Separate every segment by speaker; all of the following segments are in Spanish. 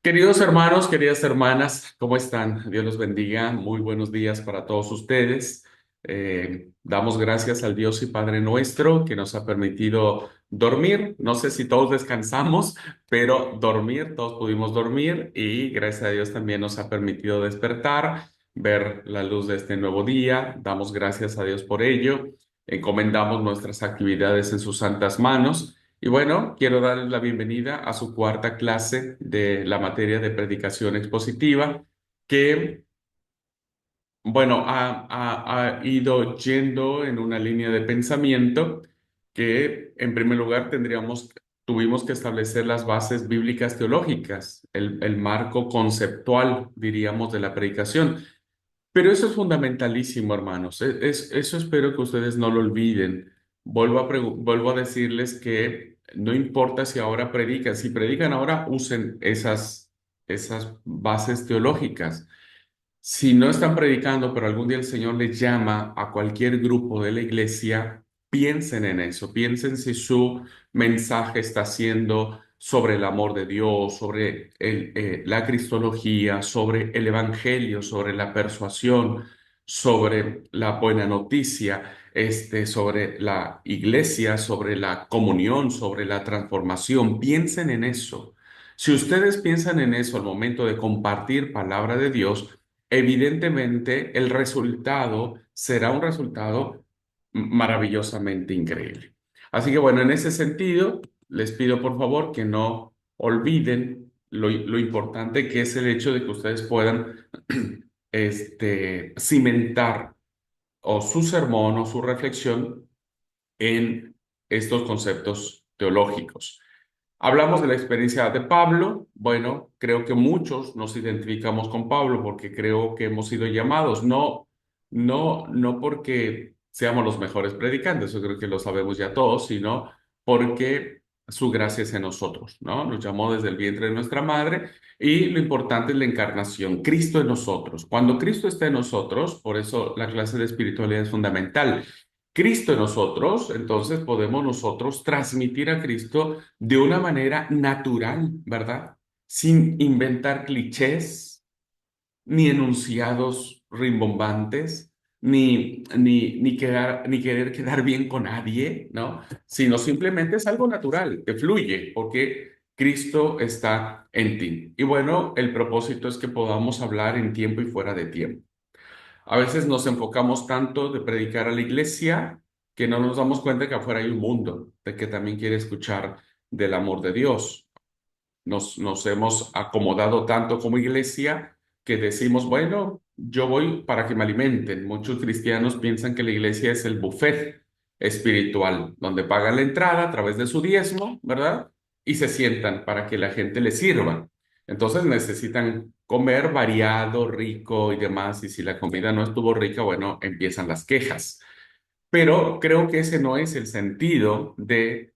Speaker 1: Queridos hermanos, queridas hermanas, ¿cómo están? Dios los bendiga. Muy buenos días para todos ustedes. Damos gracias al Dios y Padre nuestro que nos ha permitido dormir. No sé si todos descansamos, pero dormir, todos pudimos dormir y gracias a Dios también nos ha permitido despertar, ver la luz de este nuevo día. Damos gracias a Dios por ello. Encomendamos nuestras actividades en sus santas manos. Y bueno, quiero darles la bienvenida a su cuarta clase de la materia de predicación expositiva, que, bueno, ha ido yendo en una línea de pensamiento que, en primer lugar, tuvimos que establecer las bases bíblicas teológicas, el marco conceptual, diríamos, de la predicación. Pero eso es fundamentalísimo, hermanos. Eso espero que ustedes no lo olviden. Vuelvo a decirles que no importa si ahora predican, si predican ahora, usen esas bases teológicas. Si no están predicando, pero algún día el Señor les llama a cualquier grupo de la iglesia, piensen en eso, piensen si su mensaje está siendo sobre el amor de Dios, sobre la cristología, sobre el evangelio, sobre la persuasión, sobre la buena noticia, sobre la iglesia, sobre la comunión, sobre la transformación. Piensen en eso. Si ustedes piensan en eso al momento de compartir palabra de Dios, evidentemente el resultado será un resultado maravillosamente increíble. Así que bueno, en ese sentido, les pido por favor que no olviden lo importante que es el hecho de que ustedes puedan cimentar o su sermón o su reflexión en estos conceptos teológicos. Hablamos de la experiencia de Pablo. Bueno, creo que muchos nos identificamos con Pablo porque creo que hemos sido llamados, no porque seamos los mejores predicantes, yo creo que lo sabemos ya todos, sino porque su gracia es en nosotros, ¿no? Nos llamó desde el vientre de nuestra madre y lo importante es la encarnación, Cristo en nosotros. Cuando Cristo está en nosotros, por eso la clase de espiritualidad es fundamental. Cristo en nosotros, entonces podemos nosotros transmitir a Cristo de una manera natural, ¿verdad? Sin inventar clichés, ni enunciados rimbombantes, ni querer quedar bien con nadie, ¿no? Sino simplemente es algo natural, que fluye, porque Cristo está en ti. Y bueno, el propósito es que podamos hablar en tiempo y fuera de tiempo. A veces nos enfocamos tanto de predicar a la iglesia que no nos damos cuenta que afuera hay un mundo de que también quiere escuchar del amor de Dios. Nos hemos acomodado tanto como iglesia que decimos, bueno, yo voy para que me alimenten. Muchos cristianos piensan que la iglesia es el buffet espiritual, donde pagan la entrada a través de su diezmo, ¿verdad? Y se sientan para que la gente les sirva. Entonces necesitan comer variado, rico y demás, y si la comida no estuvo rica, bueno, empiezan las quejas. Pero creo que ese no es el sentido del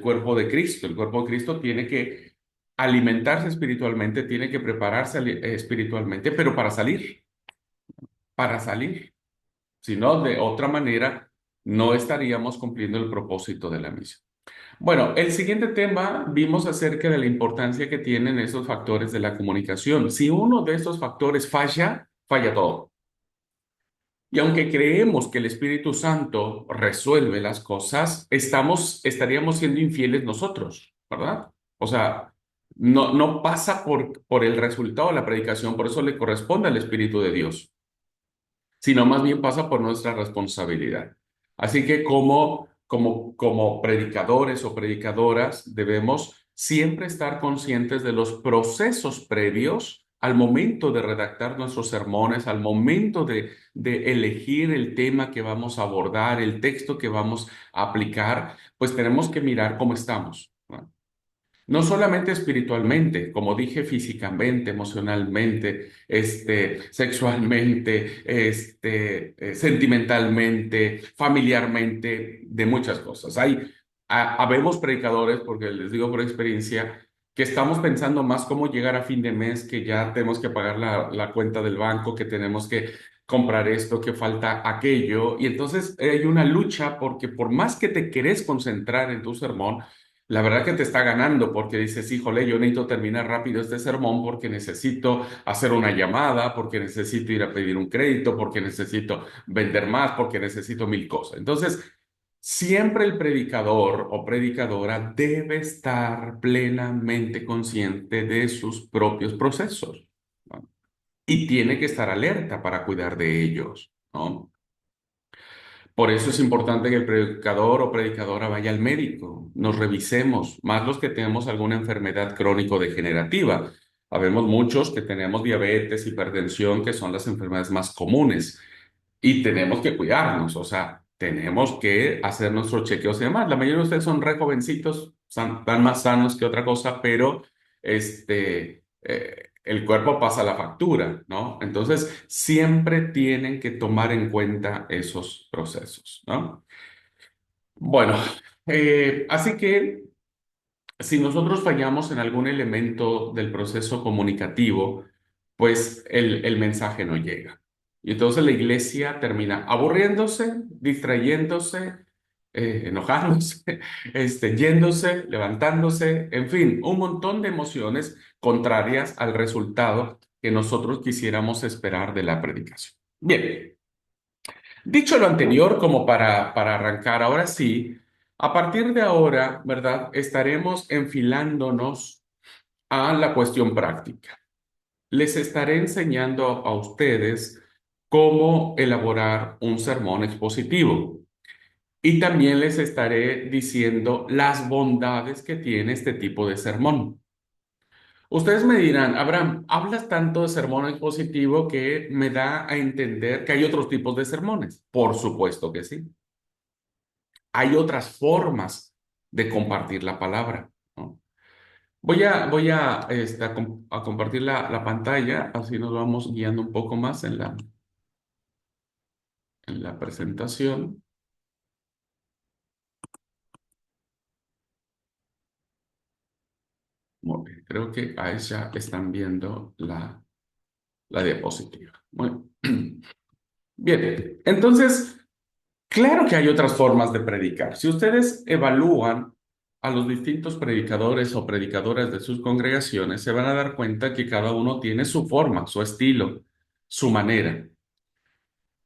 Speaker 1: cuerpo de Cristo. El cuerpo de Cristo tiene que alimentarse espiritualmente, tiene que prepararse espiritualmente, pero para salir. Si no, de otra manera, no estaríamos cumpliendo el propósito de la misión. Bueno, el siguiente tema vimos acerca de la importancia que tienen esos factores de la comunicación. Si uno de estos factores falla, falla todo. Y aunque creemos que el Espíritu Santo resuelve las cosas, estaríamos siendo infieles nosotros, ¿verdad? O sea, no pasa por el resultado de la predicación, por eso le corresponde al Espíritu de Dios, sino más bien pasa por nuestra responsabilidad. Así que como predicadores o predicadoras debemos siempre estar conscientes de los procesos previos al momento de redactar nuestros sermones, al momento de elegir el tema que vamos a abordar, el texto que vamos a aplicar, pues tenemos que mirar cómo estamos, ¿no? No solamente espiritualmente, como dije, físicamente, emocionalmente, sexualmente, sentimentalmente, familiarmente, de muchas cosas. Habemos predicadores, porque les digo por experiencia, que estamos pensando más cómo llegar a fin de mes, que ya tenemos que pagar la cuenta del banco, que tenemos que comprar esto, que falta aquello. Y entonces hay una lucha porque por más que te querés concentrar en tu sermón, la verdad que te está ganando porque dices, híjole, yo necesito terminar rápido este sermón porque necesito hacer una llamada, porque necesito ir a pedir un crédito, porque necesito vender más, porque necesito mil cosas. Entonces, siempre el predicador o predicadora debe estar plenamente consciente de sus propios procesos, ¿no? Y tiene que estar alerta para cuidar de ellos, ¿no? Por eso es importante que el predicador o predicadora vaya al médico, nos revisemos, más los que tenemos alguna enfermedad crónico-degenerativa. Habemos muchos que tenemos diabetes, hipertensión, que son las enfermedades más comunes y tenemos que cuidarnos, o sea, tenemos que hacer nuestros chequeos y demás. La mayoría de ustedes son re jovencitos, están más sanos que otra cosa, pero el cuerpo pasa la factura, ¿no? Entonces, siempre tienen que tomar en cuenta esos procesos, ¿no? Bueno, así que si nosotros fallamos en algún elemento del proceso comunicativo, pues el mensaje no llega. Y entonces la iglesia termina aburriéndose, distrayéndose, enojándose, yéndose, levantándose, en fin, un montón de emociones contrarias al resultado que nosotros quisiéramos esperar de la predicación. Bien, dicho lo anterior, como para arrancar, ahora sí, a partir de ahora, ¿verdad? Estaremos enfilándonos a la cuestión práctica. Les estaré enseñando a ustedes cómo elaborar un sermón expositivo y también les estaré diciendo las bondades que tiene este tipo de sermón. Ustedes me dirán, Abraham, hablas tanto de sermón expositivo que me da a entender que hay otros tipos de sermones. Por supuesto que sí. Hay otras formas de compartir la palabra, ¿no? Voy a compartir la pantalla, así nos vamos guiando un poco más en la presentación. Muy bien, creo que ahí ya están viendo la diapositiva. Muy bien, entonces, claro que hay otras formas de predicar. Si ustedes evalúan a los distintos predicadores o predicadoras de sus congregaciones, se van a dar cuenta que cada uno tiene su forma, su estilo, su manera.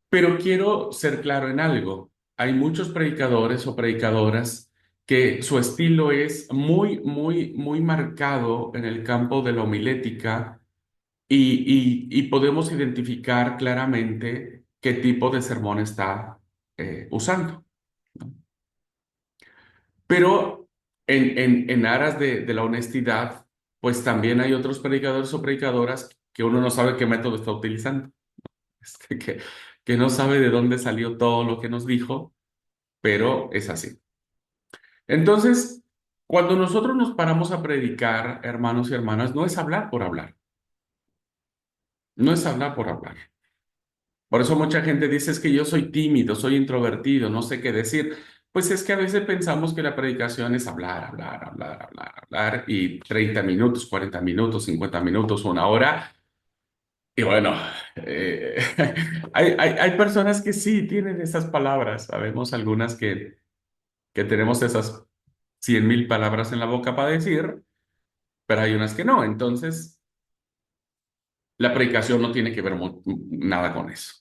Speaker 1: Pero quiero ser claro en algo. Hay muchos predicadores o predicadoras que su estilo es muy, muy, muy marcado en el campo de la homilética y podemos identificar claramente qué tipo de sermón está usando, ¿no? Pero en aras de la honestidad, pues también hay otros predicadores o predicadoras que uno no sabe qué método está utilizando, este, que, que no sabe de dónde salió todo lo que nos dijo, pero es así. Entonces, cuando nosotros nos paramos a predicar, hermanos y hermanas, no es hablar por hablar, no es hablar por hablar. Por eso mucha gente dice es que yo soy tímido, soy introvertido, no sé qué decir. Pues es que a veces pensamos que la predicación es hablar, hablar, hablar, hablar, hablar y 30 minutos, 40 minutos, 50 minutos, una hora. Y bueno, eh, hay personas que sí tienen esas palabras. Sabemos algunas que tenemos esas 100,000 palabras en la boca para decir, pero hay unas que no. Entonces, la predicación no tiene que ver nada con eso.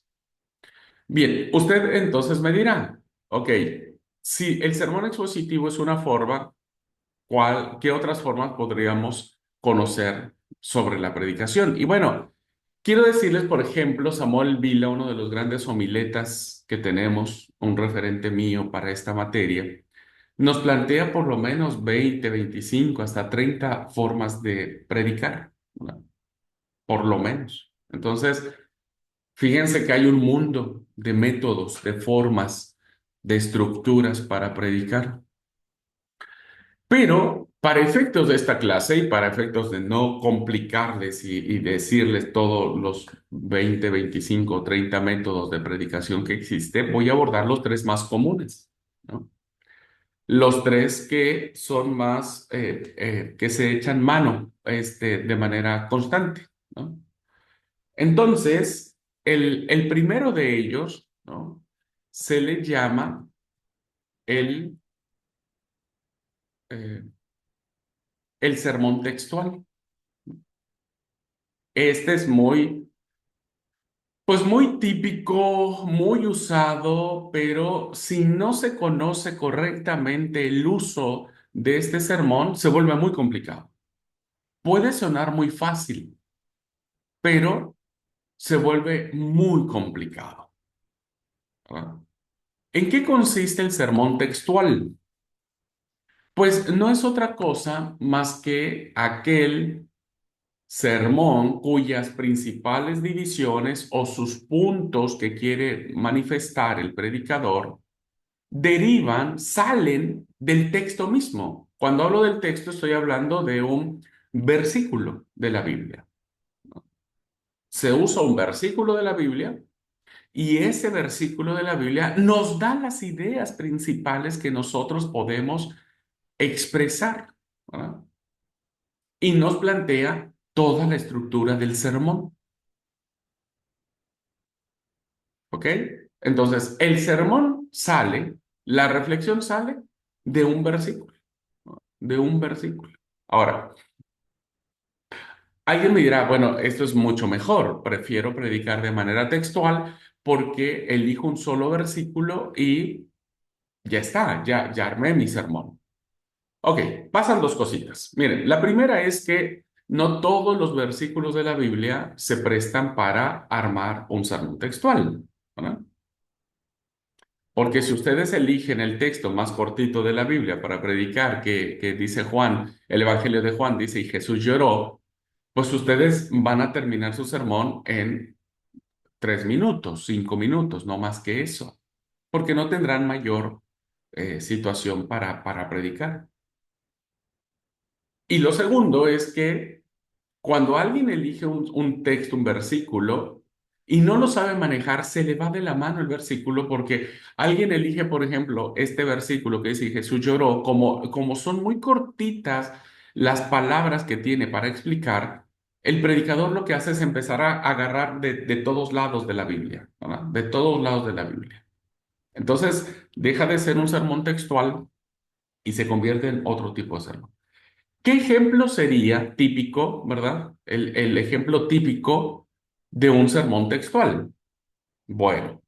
Speaker 1: Bien, usted entonces me dirá, ok, si el sermón expositivo es una forma, ¿qué otras formas podríamos conocer sobre la predicación? Y bueno, quiero decirles, por ejemplo, Samuel Vila, uno de los grandes homiletas que tenemos, un referente mío para esta materia, nos plantea por lo menos 20, 25, hasta 30 formas de predicar, ¿no? Por lo menos. Entonces, fíjense que hay un mundo de métodos, de formas, de estructuras para predicar. Pero para efectos de esta clase y para efectos de no complicarles y decirles todos los 20, 25 o 30 métodos de predicación que existe, voy a abordar los tres más comunes, ¿no? Los tres que son más, que se echan mano, de manera constante, ¿no? Entonces, el primero de ellos, ¿no? Se le llama el eh, el sermón textual. Este es pues muy típico, muy usado, pero si no se conoce correctamente el uso de este sermón, se vuelve muy complicado. Puede sonar muy fácil, pero se vuelve muy complicado, ¿verdad? ¿En qué consiste el sermón textual? Pues no es otra cosa más que aquel sermón cuyas principales divisiones o sus puntos que quiere manifestar el predicador derivan, salen del texto mismo. Cuando hablo del texto estoy hablando de un versículo de la Biblia. Se usa un versículo de la Biblia y ese versículo de la Biblia nos da las ideas principales que nosotros podemos expresar, ¿verdad? Y nos plantea toda la estructura del sermón, ¿ok? Entonces, el sermón sale, la reflexión sale de un versículo, ¿no? De un versículo. Ahora, alguien me dirá, bueno, esto es mucho mejor, prefiero predicar de manera textual porque elijo un solo versículo y ya está, ya armé mi sermón. Ok, pasan dos cositas. Miren, la primera es que no todos los versículos de la Biblia se prestan para armar un sermón textual, ¿verdad? Porque si ustedes eligen el texto más cortito de la Biblia para predicar, que dice Juan, el Evangelio de Juan dice, y Jesús lloró, pues ustedes van a terminar su sermón en 3 minutos, 5 minutos, no más que eso, porque no tendrán mayor situación para predicar. Y lo segundo es que cuando alguien elige un texto, un versículo, y no lo sabe manejar, se le va de la mano el versículo porque alguien elige, por ejemplo, este versículo que dice "Y Jesús lloró", como son muy cortitas las palabras que tiene para explicar, el predicador lo que hace es empezar a agarrar de todos lados de la Biblia, ¿verdad? De todos lados de la Biblia. Entonces, deja de ser un sermón textual y se convierte en otro tipo de sermón. ¿Qué ejemplo sería típico, verdad? El ejemplo típico de un sermón textual. Bueno,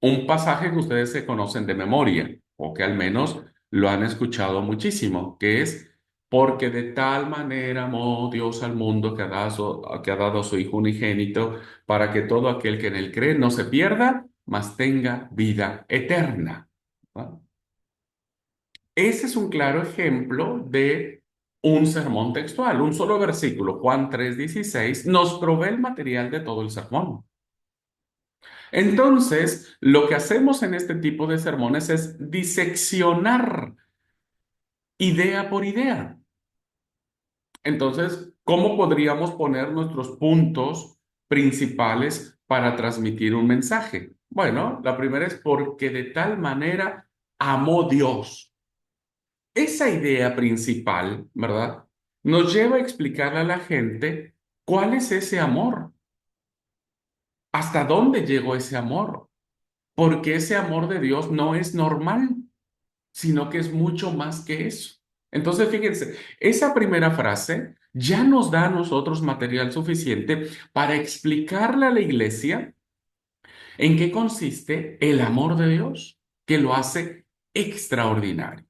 Speaker 1: un pasaje que ustedes se conocen de memoria, o que al menos lo han escuchado muchísimo, que es, porque de tal manera amó Dios al mundo que ha dado a su Hijo unigénito, para que todo aquel que en él cree no se pierda, mas tenga vida eterna. ¿Va? Ese es un claro ejemplo de un sermón textual. Un solo versículo, Juan 3:16, nos provee el material de todo el sermón. Entonces, lo que hacemos en este tipo de sermones es diseccionar idea por idea. Entonces, ¿cómo podríamos poner nuestros puntos principales para transmitir un mensaje? Bueno, la primera es porque de tal manera amó Dios. Esa idea principal, ¿verdad? Nos lleva a explicarle a la gente cuál es ese amor, hasta dónde llegó ese amor, porque ese amor de Dios no es normal, sino que es mucho más que eso. Entonces, fíjense, esa primera frase ya nos da a nosotros material suficiente para explicarle a la iglesia en qué consiste el amor de Dios, que lo hace extraordinario.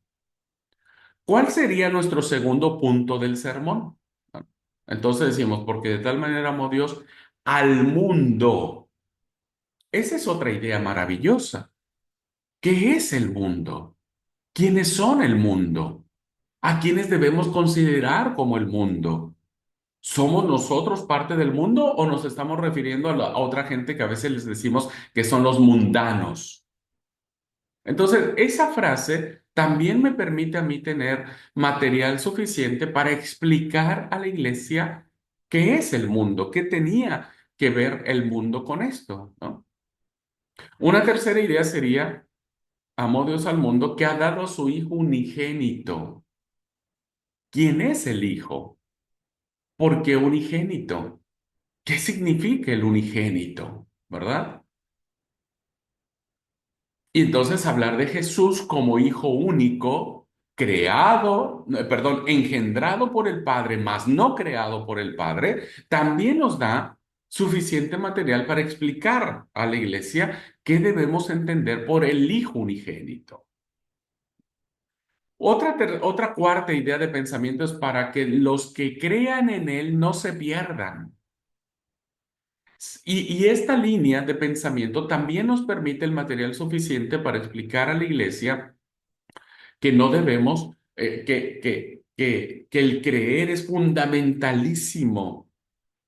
Speaker 1: ¿Cuál sería nuestro segundo punto del sermón? Entonces decimos, porque de tal manera amó Dios al mundo. Esa es otra idea maravillosa. ¿Qué es el mundo? ¿Quiénes son el mundo? ¿A quiénes debemos considerar como el mundo? ¿Somos nosotros parte del mundo o nos estamos refiriendo a otra gente que a veces les decimos que son los mundanos? Entonces, esa frase también me permite a mí tener material suficiente para explicar a la iglesia qué es el mundo, qué tenía que ver el mundo con esto, ¿no? Una tercera idea sería, amó Dios al mundo que ha dado a su Hijo unigénito. ¿Quién es el Hijo? ¿Por qué unigénito? ¿Qué significa el unigénito? ¿Verdad? Y entonces hablar de Jesús como Hijo único engendrado por el Padre, mas no creado por el Padre, también nos da suficiente material para explicar a la iglesia qué debemos entender por el Hijo unigénito. Otra cuarta idea de pensamiento es para que los que crean en Él no se pierdan. Y esta línea de pensamiento también nos permite el material suficiente para explicar a la iglesia que no debemos, que el creer es fundamentalísimo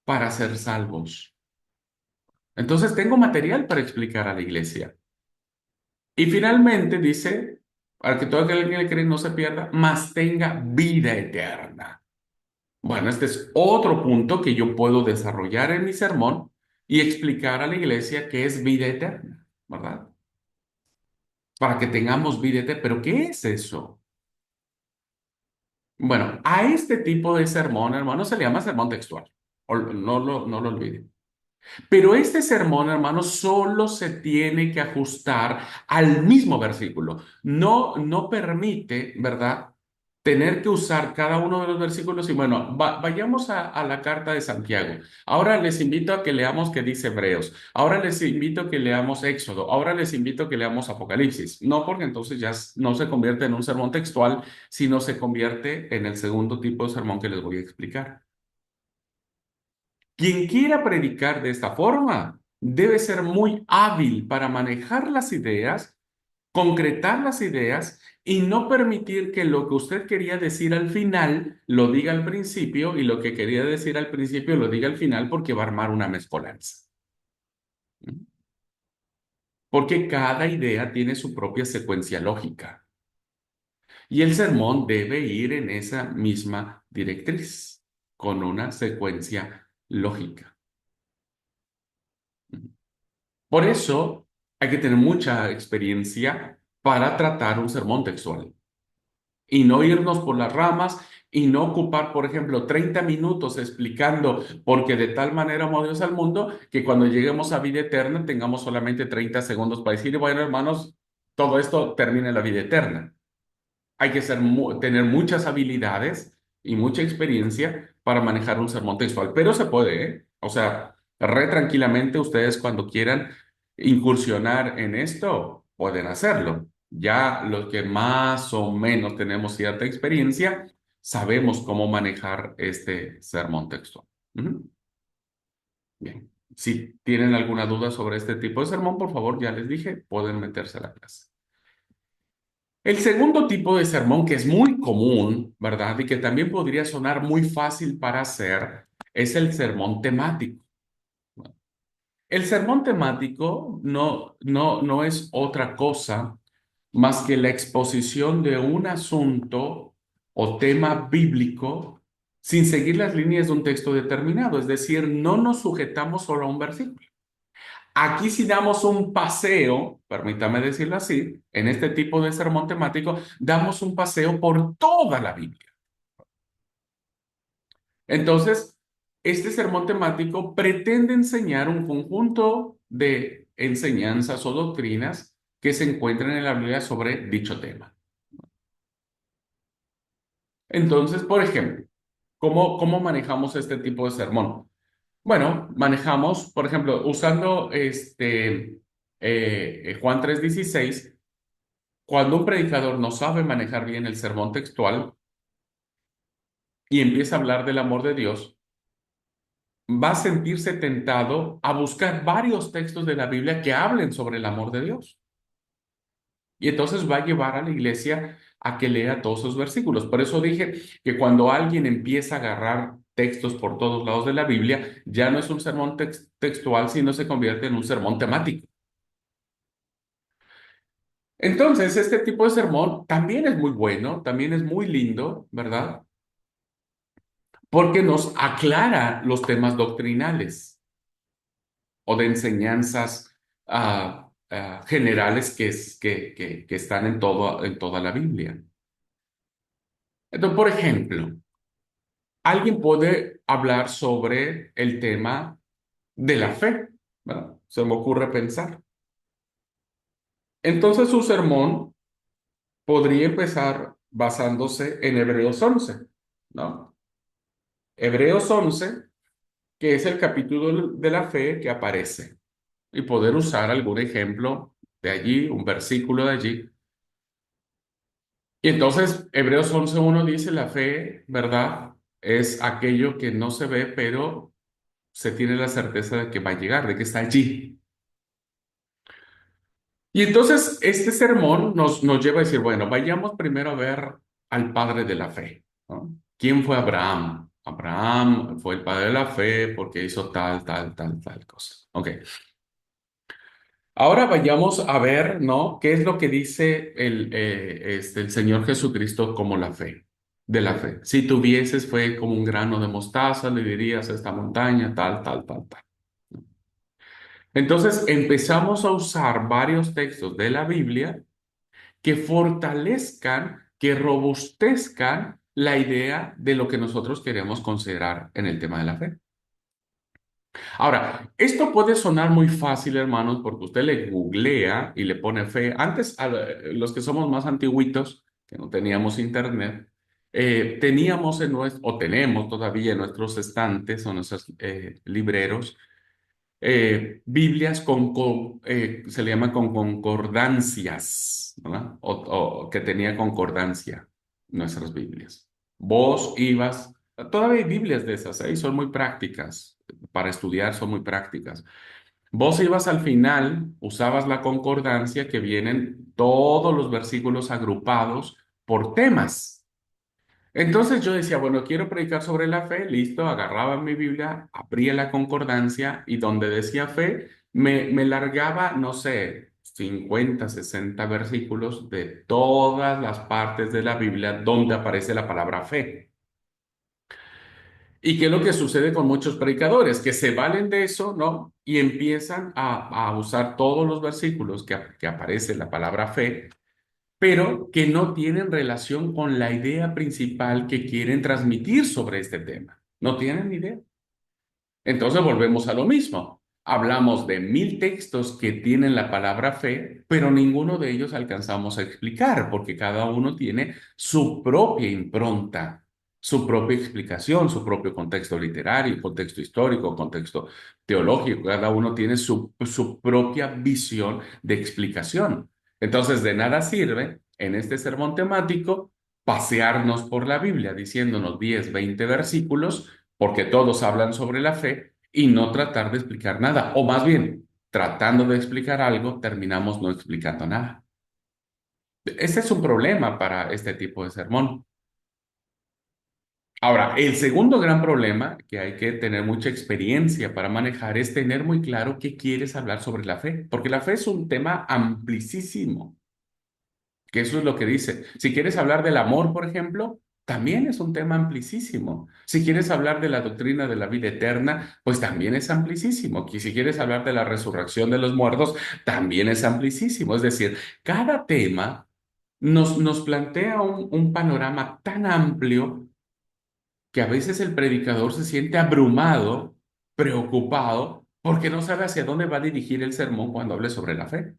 Speaker 1: para ser salvos. Entonces tengo material para explicar a la iglesia. Y finalmente dice, para que todo aquel que le cree no se pierda, mas tenga vida eterna. Bueno, este es otro punto que yo puedo desarrollar en mi sermón y explicar a la iglesia qué es vida eterna, ¿verdad? Para que tengamos vida eterna. ¿Pero qué es eso? Bueno, a este tipo de sermón, hermano, se le llama sermón textual. No lo olviden. Pero este sermón, hermano, solo se tiene que ajustar al mismo versículo. No permite, ¿verdad? Tener que usar cada uno de los versículos y bueno, vayamos a la carta de Santiago. Ahora les invito a que leamos qué dice Hebreos. Ahora les invito a que leamos Éxodo. Ahora les invito a que leamos Apocalipsis. No, porque entonces ya no se convierte en un sermón textual, sino se convierte en el segundo tipo de sermón que les voy a explicar. Quien quiera predicar de esta forma debe ser muy hábil para manejar las ideas, concretar las ideas y no permitir que lo que usted quería decir al final lo diga al principio y lo que quería decir al principio lo diga al final porque va a armar una mezcolanza. Porque cada idea tiene su propia secuencia lógica y el sermón debe ir en esa misma directriz, con una secuencia lógica. Por eso hay que tener mucha experiencia para tratar un sermón textual y no irnos por las ramas y no ocupar, por ejemplo, 30 minutos explicando porque de tal manera amó Dios al mundo que cuando lleguemos a vida eterna tengamos solamente 30 segundos para decir, bueno, hermanos, todo esto termina en la vida eterna. Hay que tener muchas habilidades y mucha experiencia para manejar un sermón textual, pero se puede, ¿eh? O sea, re tranquilamente ustedes cuando quieran incursionar en esto, pueden hacerlo. Ya los que más o menos tenemos cierta experiencia, sabemos cómo manejar este sermón textual. Ujú. Bien. Si tienen alguna duda sobre este tipo de sermón, por favor, ya les dije, pueden meterse a la clase. El segundo tipo de sermón que es muy común, ¿verdad? Y que también podría sonar muy fácil para hacer, es el sermón temático. El sermón temático no es otra cosa más que la exposición de un asunto o tema bíblico sin seguir las líneas de un texto determinado. Es decir, no nos sujetamos solo a un versículo. Aquí si damos un paseo, permítame decirlo así, en este tipo de sermón temático, damos un paseo por toda la Biblia. Entonces, este sermón temático pretende enseñar un conjunto de enseñanzas o doctrinas que se encuentran en la Biblia sobre dicho tema. Entonces, por ejemplo, ¿cómo manejamos este tipo de sermón? Bueno, manejamos, por ejemplo, usando Juan 3:16. Cuando un predicador no sabe manejar bien el sermón textual y empieza a hablar del amor de Dios, va a sentirse tentado a buscar varios textos de la Biblia que hablen sobre el amor de Dios. Y entonces va a llevar a la iglesia a que lea todos esos versículos. Por eso dije que cuando alguien empieza a agarrar textos por todos lados de la Biblia, ya no es un sermón textual, sino se convierte en un sermón temático. Entonces, este tipo de sermón también es muy bueno, también es muy lindo, ¿verdad? Porque nos aclara los temas doctrinales o de enseñanzas generales que están en toda la Biblia. Entonces, por ejemplo, alguien puede hablar sobre el tema de la fe, ¿verdad? Se me ocurre pensar. Entonces, su sermón podría empezar basándose en Hebreos 11, ¿no? Hebreos 11, que es el capítulo de la fe que aparece, y poder usar algún ejemplo de allí, un versículo de allí. Y entonces, Hebreos 11:1 dice, la fe, ¿verdad? Es aquello que no se ve, pero se tiene la certeza de que va a llegar, de que está allí. Y entonces, este sermón nos lleva a decir, bueno, vayamos primero a ver al padre de la fe, ¿no? ¿Quién fue Abraham? Abraham fue el padre de la fe porque hizo tal, tal, tal, tal cosa. Ok. Ahora vayamos a ver, ¿no? ¿Qué es lo que dice el Señor Jesucristo como la fe? De la fe. Si tuvieses fe como un grano de mostaza, le dirías a esta montaña, tal, tal, tal, tal. Entonces empezamos a usar varios textos de la Biblia que fortalezcan, que robustezcan la idea de lo que nosotros queremos considerar en el tema de la fe. Ahora, esto puede sonar muy fácil, hermanos, porque usted le googlea y le pone fe. Antes, los que somos más antiguitos, que no teníamos internet, teníamos o tenemos todavía en nuestros estantes o nuestros libreros, Biblias se le llama con concordancias, ¿verdad? O que tenía concordancia nuestras Biblias. Vos ibas, todavía hay Biblias de esas, ¿eh? Y son muy prácticas, para estudiar son muy prácticas. Vos ibas al final, usabas la concordancia que vienen todos los versículos agrupados por temas. Entonces yo decía, bueno, quiero predicar sobre la fe, listo, agarraba mi Biblia, abría la concordancia y donde decía fe, me largaba, no sé, 50, 60 versículos de todas las partes de la Biblia donde aparece la palabra fe. ¿Y qué es lo que sucede con muchos predicadores? Que se valen de eso, ¿no? Y empiezan a usar todos los versículos que aparece la palabra fe, pero que no tienen relación con la idea principal que quieren transmitir sobre este tema. No tienen idea. Entonces volvemos a lo mismo. Hablamos de 1000 textos que tienen la palabra fe, pero ninguno de ellos alcanzamos a explicar, porque cada uno tiene su propia impronta, su propia explicación, su propio contexto literario, contexto histórico, contexto teológico. Cada uno tiene su propia visión de explicación. Entonces, de nada sirve en este sermón temático pasearnos por la Biblia diciéndonos 10, 20 versículos porque todos hablan sobre la fe y no tratar de explicar nada, o más bien, tratando de explicar algo, terminamos no explicando nada. Ese es un problema para este tipo de sermón. Ahora, el segundo gran problema que hay que tener mucha experiencia para manejar es tener muy claro qué quieres hablar sobre la fe, porque la fe es un tema amplísimo. Que eso es lo que dice. Si quieres hablar del amor, por ejemplo, también es un tema amplísimo. Si quieres hablar de la doctrina de la vida eterna, pues también es amplísimo. Y si quieres hablar de la resurrección de los muertos, también es amplísimo. Es decir, cada tema nos plantea un panorama tan amplio que a veces el predicador se siente abrumado, preocupado, porque no sabe hacia dónde va a dirigir el sermón cuando hable sobre la fe.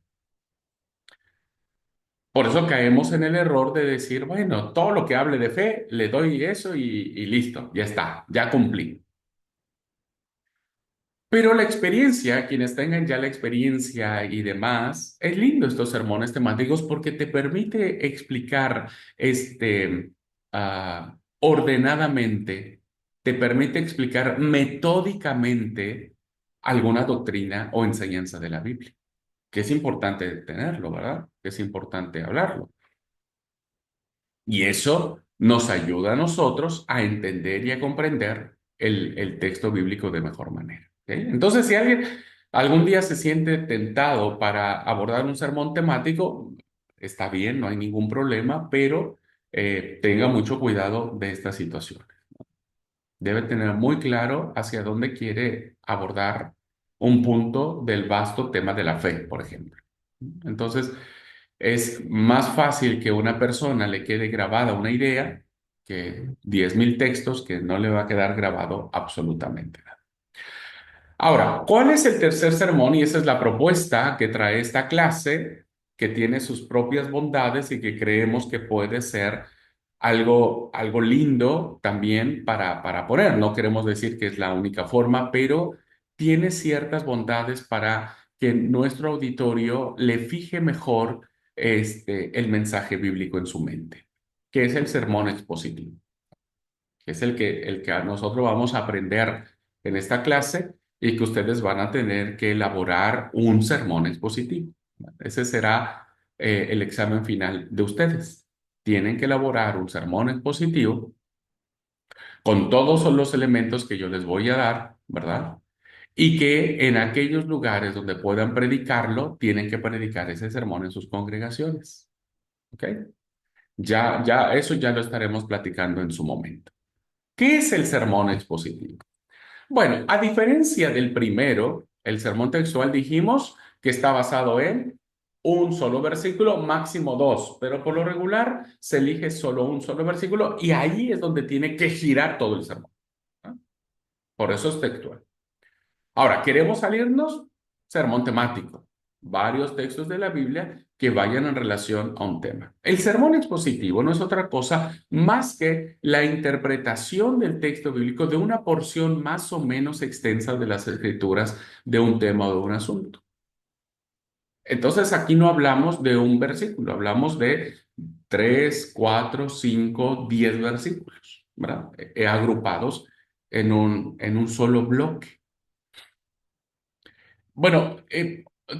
Speaker 1: Por eso caemos en el error de decir, bueno, todo lo que hable de fe, le doy eso y listo, ya está, ya cumplí. Pero la experiencia, quienes tengan ya la experiencia y demás, es lindo estos sermones temáticos porque te permite explicar ordenadamente, te permite explicar metódicamente alguna doctrina o enseñanza de la Biblia, que es importante tenerlo, ¿verdad? Que es importante hablarlo. Y eso nos ayuda a nosotros a entender y a comprender el texto bíblico de mejor manera. ¿Ok? Entonces, si alguien algún día se siente tentado para abordar un sermón temático, está bien, no hay ningún problema, pero tenga mucho cuidado de estas situaciones. Debe tener muy claro hacia dónde quiere abordar un punto del vasto tema de la fe, por ejemplo. Entonces, es más fácil que una persona le quede grabada una idea que 10.000 textos que no le va a quedar grabado absolutamente nada. Ahora, ¿cuál es el tercer sermón? Y esa es la propuesta que trae esta clase, que tiene sus propias bondades y que creemos que puede ser algo lindo también para poner. No queremos decir que es la única forma, pero tiene ciertas bondades para que nuestro auditorio le fije mejor el mensaje bíblico en su mente, que es el sermón expositivo, que es el que nosotros vamos a aprender en esta clase y que ustedes van a tener que elaborar un sermón expositivo. Ese será el examen final de ustedes. Tienen que elaborar un sermón expositivo con todos los elementos que yo les voy a dar, ¿verdad? Y que en aquellos lugares donde puedan predicarlo, tienen que predicar ese sermón en sus congregaciones. ¿Ok? Eso ya lo estaremos platicando en su momento. ¿Qué es el sermón expositivo? Bueno, a diferencia del primero, el sermón textual dijimos que está basado en un solo versículo, máximo dos, pero por lo regular se elige solo un solo versículo y ahí es donde tiene que girar todo el sermón, ¿no? Por eso es textual. Ahora, queremos salirnos, sermón temático, varios textos de la Biblia que vayan en relación a un tema. El sermón expositivo no es otra cosa más que la interpretación del texto bíblico de una porción más o menos extensa de las escrituras de un tema o de un asunto. Entonces, aquí no hablamos de un versículo, hablamos de tres, cuatro, cinco, 10 versículos, ¿verdad? Agrupados en un solo bloque. Bueno,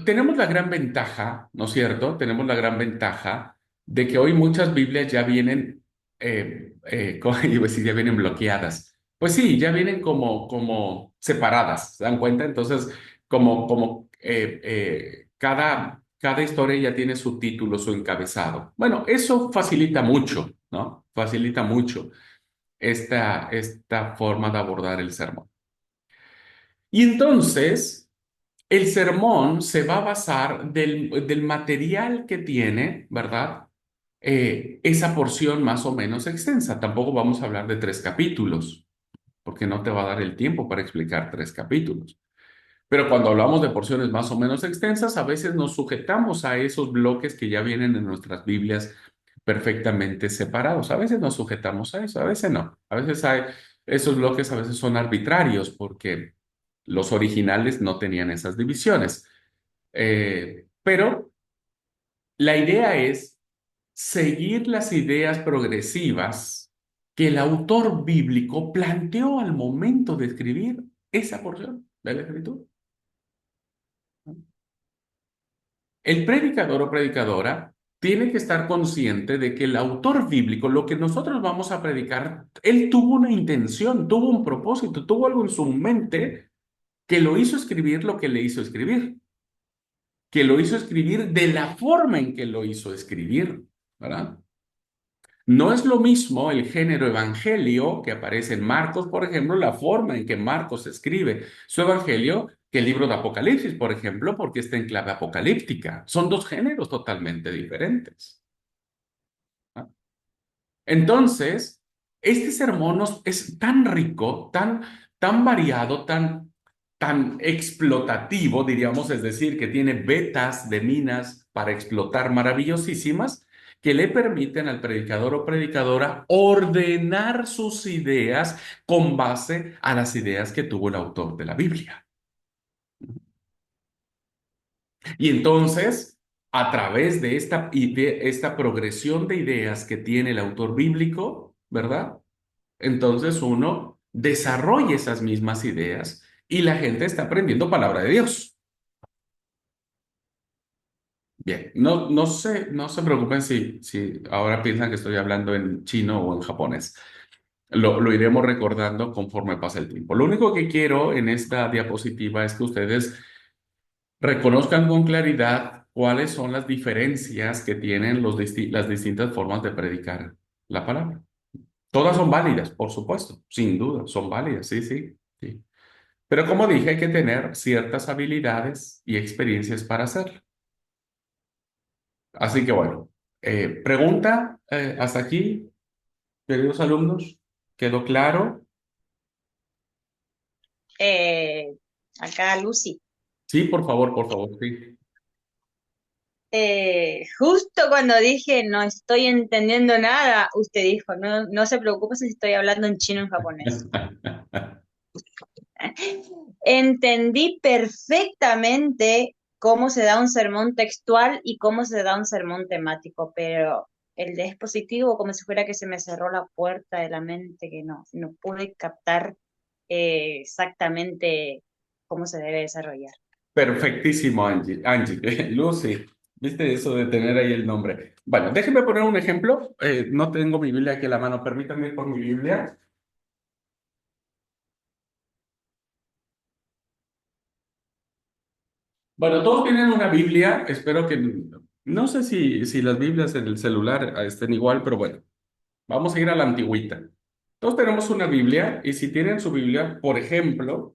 Speaker 1: tenemos la gran ventaja, ¿no es cierto? Tenemos la gran ventaja de que hoy muchas Biblias ya vienen, iba a decir, ya vienen bloqueadas. Pues sí, ya vienen como separadas, ¿se dan cuenta? Entonces, cada historia ya tiene su título, su encabezado. Bueno, eso facilita mucho, ¿no? Facilita mucho esta forma de abordar el sermón. Y entonces, el sermón se va a basar del material que tiene, ¿verdad? Esa porción más o menos extensa. Tampoco vamos a hablar de 3 capítulos, porque no te va a dar el tiempo para explicar 3 capítulos. Pero cuando hablamos de porciones más o menos extensas, a veces nos sujetamos a esos bloques que ya vienen en nuestras Biblias perfectamente separados. A veces nos sujetamos a eso, a veces no. A veces esos bloques a veces son arbitrarios porque los originales no tenían esas divisiones. Pero la idea es seguir las ideas progresivas que el autor bíblico planteó al momento de escribir esa porción de la escritura. El predicador o predicadora tiene que estar consciente de que el autor bíblico, lo que nosotros vamos a predicar, él tuvo una intención, tuvo un propósito, tuvo algo en su mente que lo hizo escribir lo que le hizo escribir, que lo hizo escribir de la forma en que lo hizo escribir, ¿verdad? No es lo mismo el género evangelio que aparece en Marcos, por ejemplo, la forma en que Marcos escribe su evangelio que el libro de Apocalipsis, por ejemplo, porque está en clave apocalíptica. Son dos géneros totalmente diferentes, ¿no? Entonces, este sermón es tan rico, tan variado, tan explotativo, diríamos, es decir, que tiene vetas de minas para explotar maravillosísimas, que le permiten al predicador o predicadora ordenar sus ideas con base a las ideas que tuvo el autor de la Biblia. Y entonces, a través de esta progresión de ideas que tiene el autor bíblico, ¿verdad? Entonces uno desarrolla esas mismas ideas y la gente está aprendiendo palabra de Dios. Bien, no se preocupen si ahora piensan que estoy hablando en chino o en japonés. Lo iremos recordando conforme pasa el tiempo. Lo único que quiero en esta diapositiva es que ustedes reconozcan con claridad cuáles son las diferencias que tienen las distintas formas de predicar la palabra. Todas son válidas, por supuesto, sin duda, son válidas, sí, sí, sí. Pero como dije, hay que tener ciertas habilidades y experiencias para hacerlo. Así que bueno, pregunta hasta aquí, queridos alumnos, ¿quedó claro?
Speaker 2: Eh, Acá Lucy.
Speaker 1: Sí, por favor, sí.
Speaker 2: Justo cuando dije no estoy entendiendo nada, usted dijo, no, no se preocupe si estoy hablando en chino o en japonés. Entendí perfectamente cómo se da un sermón textual y cómo se da un sermón temático, pero el de expositivo, como si fuera que se me cerró la puerta de la mente, que no pude captar exactamente cómo se debe desarrollar.
Speaker 1: Perfectísimo, Angie. Angie, Lucy, ¿viste eso de tener ahí el nombre? Bueno, déjeme poner un ejemplo. No tengo mi Biblia aquí a la mano. Permítanme ir por mi Biblia. Bueno, todos tienen una Biblia. Espero que... No sé si las Biblias en el celular estén igual, pero bueno, vamos a ir a la antigüita. Todos tenemos una Biblia y si tienen su Biblia, por ejemplo,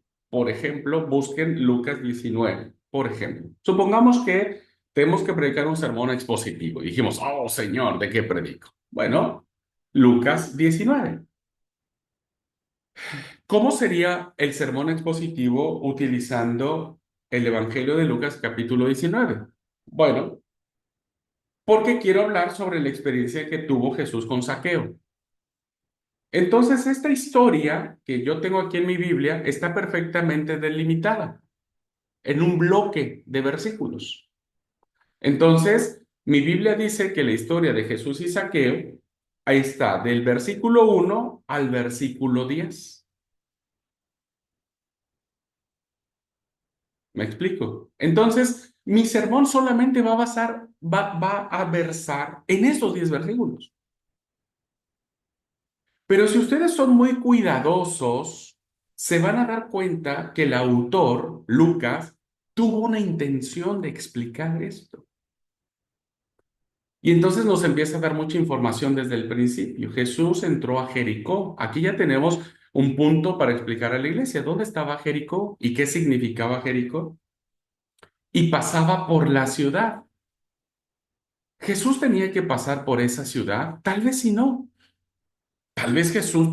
Speaker 1: busquen Lucas 19, por ejemplo. Supongamos que tenemos que predicar un sermón expositivo. Y dijimos, oh Señor, ¿de qué predico? Bueno, Lucas 19. ¿Cómo sería el sermón expositivo utilizando el Evangelio de Lucas capítulo 19? Bueno, porque quiero hablar sobre la experiencia que tuvo Jesús con Zaqueo. Entonces, esta historia que yo tengo aquí en mi Biblia está perfectamente delimitada en un bloque de versículos. Entonces, mi Biblia dice que la historia de Jesús y Zaqueo, ahí está, del versículo 1 al versículo 10. ¿Me explico? Entonces, mi sermón solamente va a versar en esos 10 versículos. Pero si ustedes son muy cuidadosos, se van a dar cuenta que el autor, Lucas, tuvo una intención de explicar esto. Y entonces nos empieza a dar mucha información desde el principio. Jesús entró a Jericó. Aquí ya tenemos un punto para explicar a la iglesia dónde estaba Jericó y qué significaba Jericó. Y pasaba por la ciudad. ¿Jesús tenía que pasar por esa ciudad? Tal vez sí no. Tal vez Jesús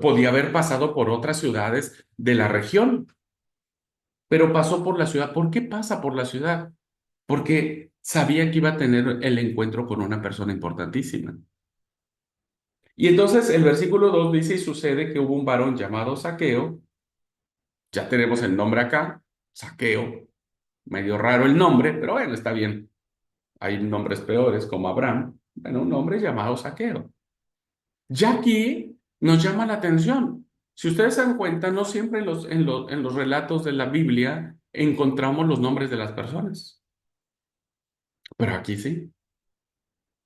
Speaker 1: podía haber pasado por otras ciudades de la región, pero pasó por la ciudad. ¿Por qué pasa por la ciudad? Porque sabía que iba a tener el encuentro con una persona importantísima. Y entonces el versículo 2 dice, y sucede que hubo un varón llamado Zaqueo, ya tenemos el nombre acá, Zaqueo, medio raro el nombre, pero bueno, está bien. Hay nombres peores como Abraham, bueno, un hombre llamado Zaqueo. Ya aquí nos llama la atención. Si ustedes se dan cuenta, no siempre en los relatos de la Biblia encontramos los nombres de las personas, pero aquí sí.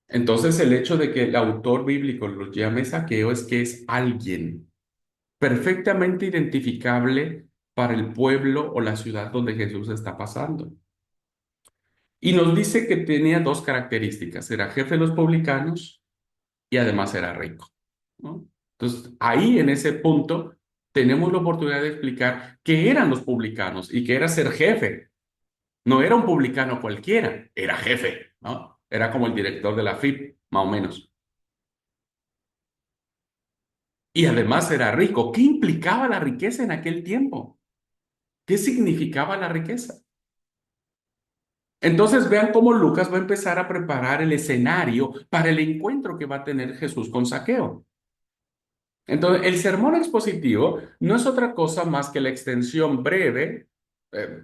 Speaker 1: Entonces el hecho de que el autor bíblico los llame Zaqueo es que es alguien perfectamente identificable para el pueblo o la ciudad donde Jesús está pasando. Y nos dice que tenía dos características, era jefe de los publicanos y además era rico, ¿no? Entonces, ahí en ese punto tenemos la oportunidad de explicar qué eran los publicanos y qué era ser jefe. No era un publicano cualquiera, era jefe, ¿no? Era como el director de la FIP, más o menos. Y además era rico. ¿Qué implicaba la riqueza en aquel tiempo? ¿Qué significaba la riqueza? Entonces vean cómo Lucas va a empezar a preparar el escenario para el encuentro que va a tener Jesús con Zaqueo. Entonces, el sermón expositivo no es otra cosa más que la extensión breve, eh,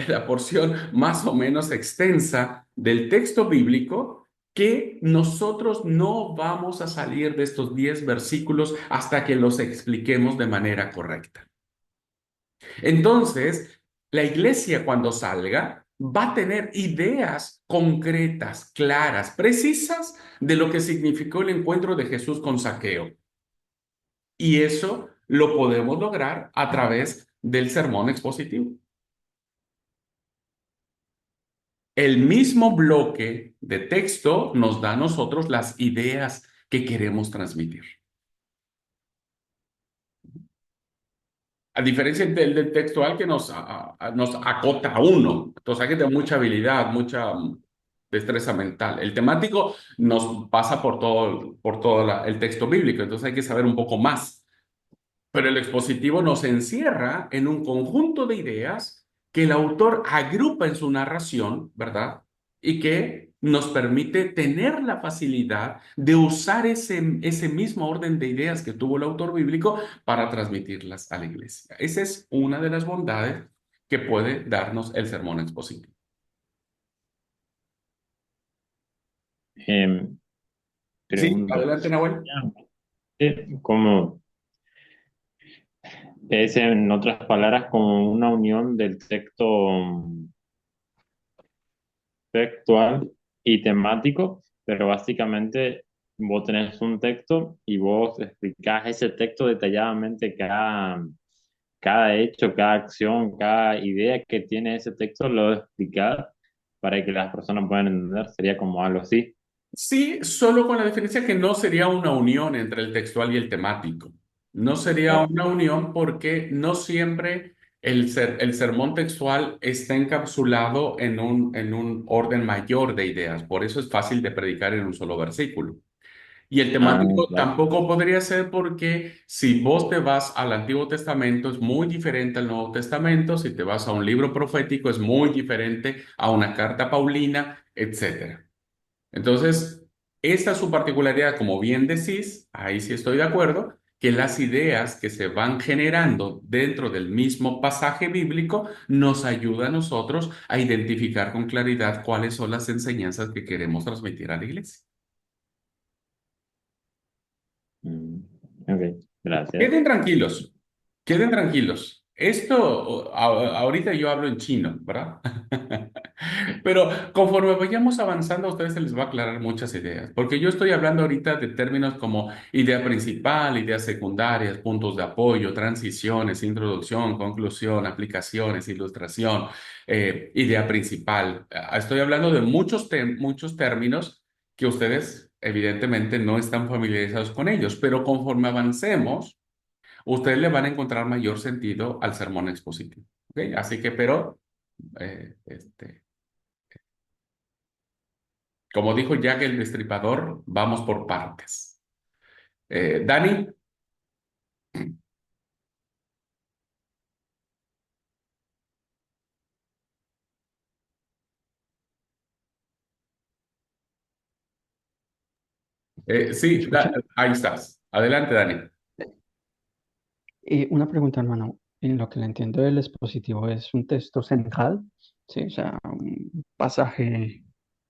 Speaker 1: la porción más o menos extensa del texto bíblico, que nosotros no vamos a salir de estos 10 versículos hasta que los expliquemos de manera correcta. Entonces, la iglesia cuando salga va a tener ideas concretas, claras, precisas de lo que significó el encuentro de Jesús con Zaqueo. Y eso lo podemos lograr a través del sermón expositivo. El mismo bloque de texto nos da a nosotros las ideas que queremos transmitir. A diferencia del textual que nos acota a uno. Entonces hay que tener mucha habilidad, mucha destreza mental. El temático nos pasa por todo el texto bíblico, entonces hay que saber un poco más. Pero el expositivo nos encierra en un conjunto de ideas que el autor agrupa en su narración, ¿verdad? y que nos permite tener la facilidad de usar ese mismo orden de ideas que tuvo el autor bíblico para transmitirlas a la iglesia. Esa es una de las bondades que puede darnos el sermón expositivo.
Speaker 3: Em,
Speaker 1: Sí,
Speaker 3: Pregunto,
Speaker 1: adelante, Nahuel.
Speaker 3: ¿cómo es, en otras palabras, como una unión del texto textual y temático, pero básicamente vos tenés un texto y vos explicás ese texto detalladamente cada hecho, cada acción, cada idea que tiene ese texto, lo explicás para que las personas puedan entender. Sería como algo así.
Speaker 1: Sí, solo con la diferencia que no sería una unión entre el textual y el temático. No sería
Speaker 3: Claro.
Speaker 1: una unión porque no siempre el sermón textual está encapsulado en un orden mayor de ideas. Por eso es fácil de predicar en un solo versículo. Y el
Speaker 3: Ah,
Speaker 1: temático
Speaker 3: claro.
Speaker 1: tampoco podría ser porque si vos te vas al Antiguo Testamento es muy diferente al Nuevo Testamento, si te vas a un libro profético es muy diferente a una carta paulina, etcétera. Entonces, esta es su particularidad, como bien decís, ahí sí estoy de acuerdo, que las ideas que se van generando dentro del mismo pasaje bíblico nos ayuda a nosotros a identificar con claridad cuáles son las enseñanzas que queremos transmitir a la iglesia.
Speaker 3: Mm, ok, gracias.
Speaker 1: Queden tranquilos, queden tranquilos. Esto, ahorita yo hablo en chino, ¿verdad? Pero conforme vayamos avanzando, a ustedes se les va a aclarar muchas ideas, porque yo estoy hablando ahorita de términos como idea principal, ideas secundarias, puntos de apoyo, transiciones, introducción, conclusión, aplicaciones, ilustración, idea principal. Estoy hablando de muchos términos que ustedes evidentemente no están familiarizados con ellos, pero conforme avancemos, ustedes le van a encontrar mayor sentido al sermón expositivo. ¿Ok? Así que, pero, este, como dijo Jack el Destripador, vamos por partes. Dani,
Speaker 4: ¿Me
Speaker 1: sí,
Speaker 4: escucha?
Speaker 1: ahí estás. Adelante, Dani.
Speaker 4: Una pregunta, hermano. En lo que le entiendo del expositivo es un texto central, ¿sí? O sea, un pasaje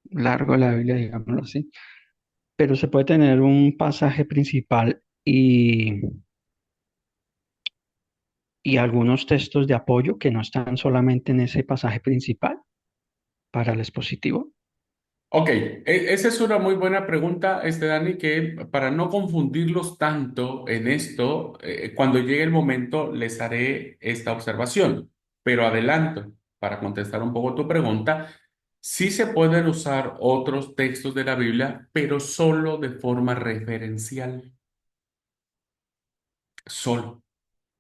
Speaker 4: largo de la Biblia, digámoslo así. Pero se puede tener un pasaje principal y algunos textos de apoyo que no están solamente en ese pasaje principal para el expositivo.
Speaker 1: Ok, esa es una muy buena pregunta, Dani, que para no confundirlos tanto en esto, cuando llegue el momento les haré esta observación, pero adelanto para contestar un poco tu pregunta. Sí se pueden usar otros textos de la Biblia, pero solo de forma referencial, solo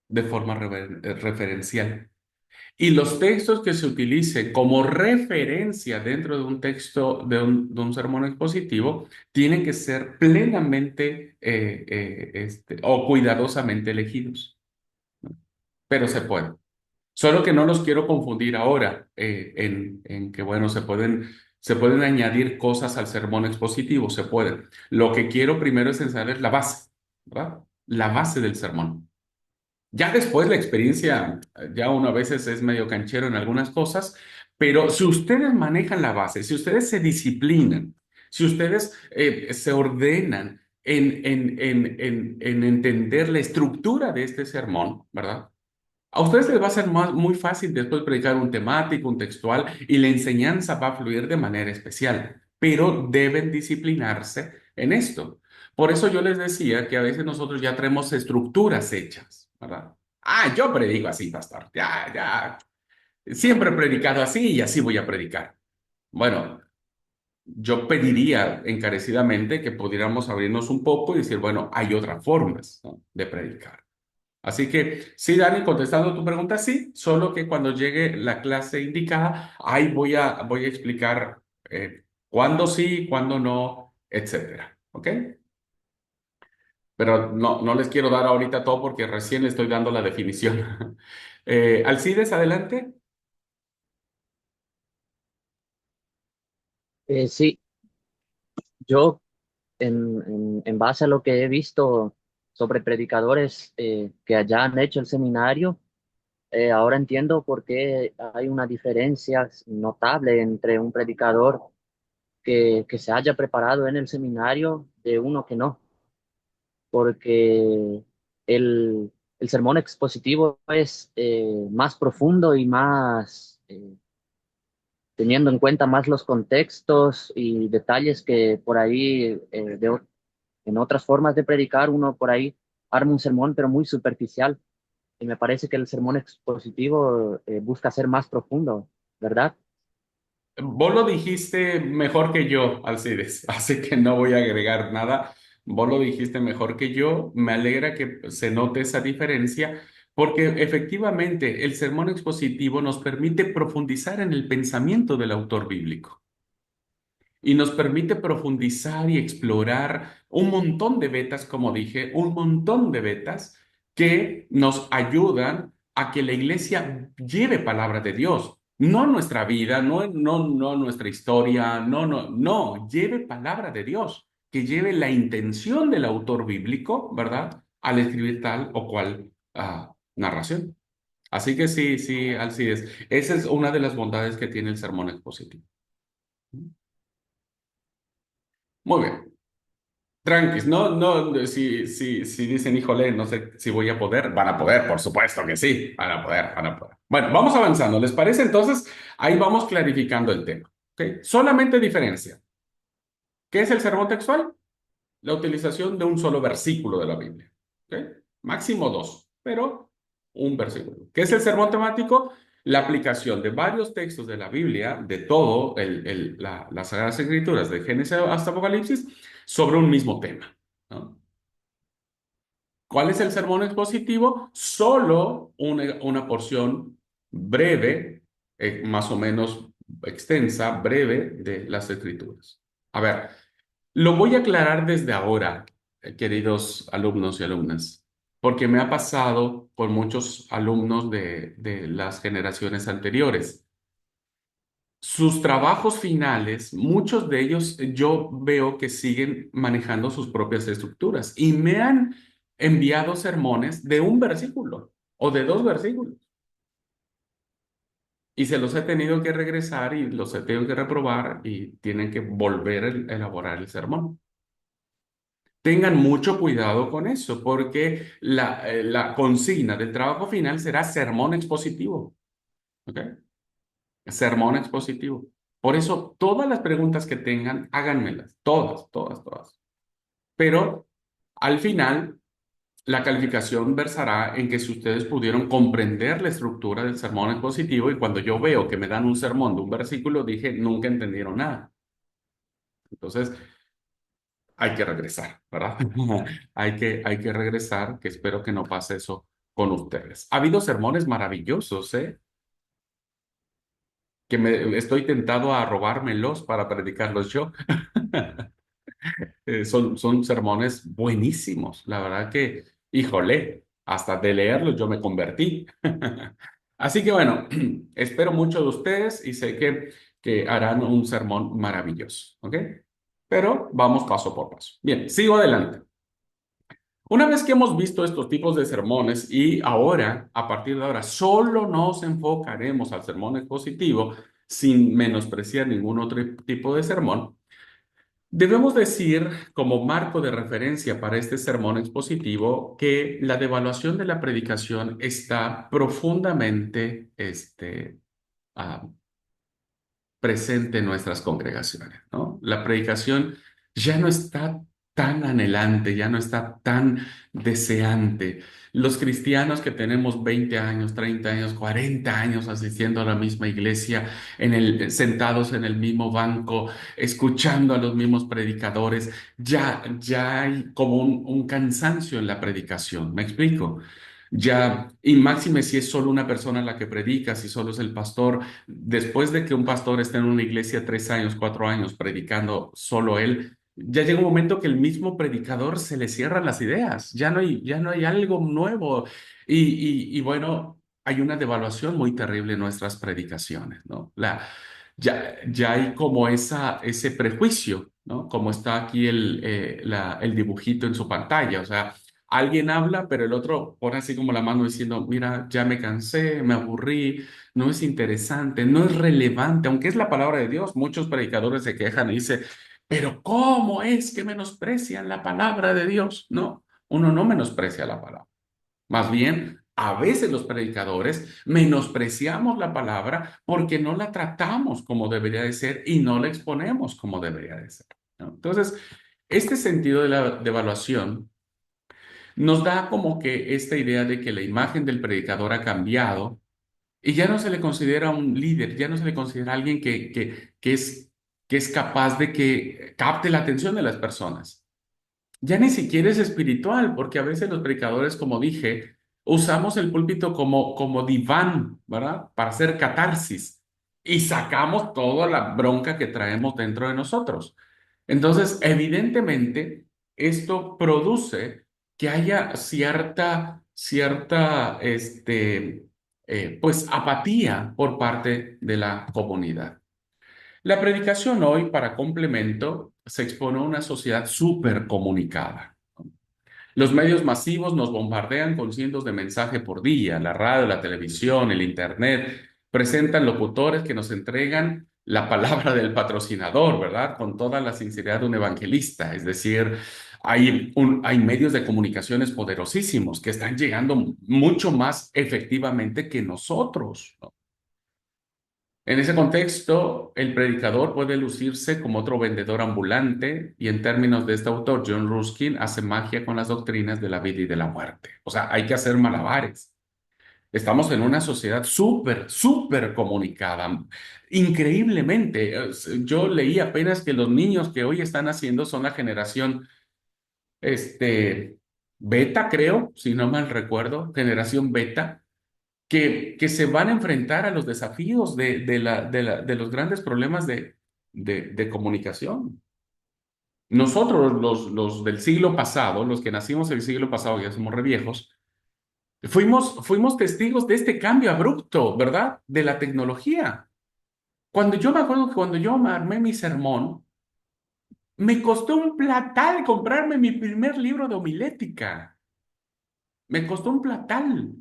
Speaker 1: de forma referencial. Y los textos que se utilicen como referencia dentro de un texto, de un sermón expositivo, tienen que ser plenamente o cuidadosamente elegidos, pero se puede. Solo que no los quiero confundir ahora en que, bueno, se pueden añadir cosas al sermón expositivo, se pueden. Lo que quiero primero es enseñarles la base, ¿verdad? La base del sermón. Ya después la experiencia, ya uno a veces es medio canchero en algunas cosas, pero si ustedes manejan la base, si ustedes se disciplinan, si ustedes se ordenan en entender la estructura de este sermón, ¿verdad? A ustedes les va a ser muy fácil después predicar un temático, un textual, y la enseñanza va a fluir de manera especial, pero deben disciplinarse en esto. Por eso yo les decía que a veces nosotros ya tenemos estructuras hechas, ¿verdad? Ah, yo predico así, pastor. Ya, siempre he predicado así y así voy a predicar. Bueno, yo pediría encarecidamente que pudiéramos abrirnos un poco y decir, bueno, hay otras formas, ¿no?, de predicar. Así que sí, Dani, contestando tu pregunta, sí, solo que cuando llegue la clase indicada, ahí voy a explicar cuándo sí, cuándo no, etcétera. ¿Ok? Pero no les quiero dar ahorita todo porque recién le estoy dando la definición. Alcides, adelante.
Speaker 5: Sí, yo en base a lo que he visto sobre predicadores que allá han hecho el seminario, ahora entiendo por qué hay una diferencia notable entre un predicador que se haya preparado en el seminario de uno que no, porque el sermón expositivo es más profundo y más, teniendo en cuenta más los contextos y detalles que por ahí, en otras formas de predicar, uno por ahí arma un sermón, pero muy superficial. Y me parece que el sermón expositivo busca ser más profundo, ¿verdad?
Speaker 1: Vos lo dijiste mejor que yo, Alcides, así que no voy a agregar nada. Vos lo dijiste mejor que yo. Me alegra que se note esa diferencia, porque efectivamente el sermón expositivo nos permite profundizar en el pensamiento del autor bíblico y nos permite profundizar y explorar un montón de vetas, como dije, un montón de vetas que nos ayudan a que la iglesia lleve palabra de Dios. No nuestra vida, no nuestra historia, no, lleve palabra de Dios, que lleve la intención del autor bíblico, ¿verdad? Al escribir tal o cual narración. Así que sí, sí, Alcides, esa es una de las bondades que tiene el sermón expositivo. Muy bien. Tranquis, si dicen, híjole, no sé si voy a poder, van a poder, por supuesto que sí, van a poder, van a poder. Bueno, vamos avanzando, ¿les parece? Entonces, ahí vamos clarificando el tema, ¿ok? Solamente diferencia. ¿Qué es el sermón textual? La utilización de un solo versículo de la Biblia, ¿ok? Máximo dos, pero un versículo. ¿Qué es el sermón temático? La aplicación de varios textos de la Biblia, de todo las Sagradas Escrituras, de Génesis hasta Apocalipsis, sobre un mismo tema, ¿no? ¿Cuál es el sermón expositivo? Solo una porción breve, más o menos extensa, breve de las Escrituras. A ver, lo voy a aclarar desde ahora, queridos alumnos y alumnas, porque me ha pasado con muchos alumnos de las generaciones anteriores. Sus trabajos finales, muchos de ellos yo veo que siguen manejando sus propias estructuras y me han enviado sermones de un versículo o de dos versículos y se los he tenido que regresar y los he tenido que reprobar y tienen que volver a elaborar el sermón. Tengan mucho cuidado con eso porque la consigna del trabajo final será sermón expositivo. ¿Ok? Sermón expositivo. Por eso, todas las preguntas que tengan, háganmelas. Todas, todas, todas. Pero al final, la calificación versará en que si ustedes pudieron comprender la estructura del sermón expositivo y cuando yo veo que me dan un sermón de un versículo, dije, nunca entendieron nada. Entonces, hay que regresar, ¿verdad? Hay que regresar, que espero que no pase eso con ustedes. Ha habido sermones maravillosos, ¿eh? Que estoy tentado a robármelos para predicarlos yo. Son sermones buenísimos. La verdad que, híjole, hasta de leerlos yo me convertí. Así que bueno, espero mucho de ustedes y sé que harán un sermón maravilloso, ¿ok? Pero vamos paso por paso. Bien, sigo adelante. Una vez que hemos visto estos tipos de sermones y ahora, a partir de ahora, solo nos enfocaremos al sermón expositivo sin menospreciar ningún otro tipo de sermón, debemos decir como marco de referencia para este sermón expositivo que la devaluación de la predicación está profundamente ah, presente en nuestras congregaciones, ¿no? La predicación ya no está tan anhelante, ya no está tan deseante. Los cristianos que tenemos 20 años, 30 años, 40 años asistiendo a la misma iglesia, sentados en el mismo banco, escuchando a los mismos predicadores, ya hay como un cansancio en la predicación. ¿Me explico? Ya, y máxime si es solo una persona la que predica, si solo es el pastor, después de que un pastor esté en una iglesia 3 años, 4 años predicando solo él, ya llega un momento que el mismo predicador se le cierran las ideas, ya no hay algo nuevo. Y bueno, hay una devaluación muy terrible en nuestras predicaciones, ¿no? ya hay como ese prejuicio, ¿no? Como está aquí el dibujito en su pantalla. O sea, alguien habla, pero el otro pone así como la mano diciendo, mira, ya me cansé, me aburrí, no es interesante, no es relevante, aunque es la palabra de Dios. Muchos predicadores se quejan y dicen, pero ¿cómo es que menosprecian la palabra de Dios? No, uno no menosprecia la palabra. Más bien, a veces los predicadores menospreciamos la palabra porque no la tratamos como debería de ser y no la exponemos como debería de ser, ¿no? Entonces, este sentido de evaluación nos da como que esta idea de que la imagen del predicador ha cambiado y ya no se le considera un líder, ya no se le considera alguien que es capaz de que capte la atención de las personas. Ya ni siquiera es espiritual, porque a veces los predicadores, como dije, usamos el púlpito como diván, ¿verdad? Para hacer catarsis y sacamos toda la bronca que traemos dentro de nosotros. Entonces, evidentemente, esto produce que haya pues, apatía por parte de la comunidad. La predicación hoy, para complemento, se expone a una sociedad súper comunicada. Los medios masivos nos bombardean con cientos de mensajes por día. La radio, la televisión, el internet presentan locutores que nos entregan la palabra del patrocinador, ¿verdad? Con toda la sinceridad de un evangelista. Es decir, hay medios de comunicaciones poderosísimos que están llegando mucho más efectivamente que nosotros, ¿no? En ese contexto, el predicador puede lucirse como otro vendedor ambulante y en términos de este autor, John Ruskin, hace magia con las doctrinas de la vida y de la muerte. O sea, hay que hacer malabares. Estamos en una sociedad súper comunicada. Increíblemente, yo leí apenas que los niños que hoy están haciendo son la generación, este, beta, creo, si no mal recuerdo, generación beta que se van a enfrentar a los desafíos de los grandes problemas de comunicación. Nosotros, los del siglo pasado, los que nacimos el siglo pasado, ya somos reviejos, fuimos testigos de este cambio abrupto, ¿verdad? De la tecnología. Cuando yo me acuerdo que cuando yo me armé mi sermón, me costó un platal comprarme mi primer libro de homilética. Me costó un platal.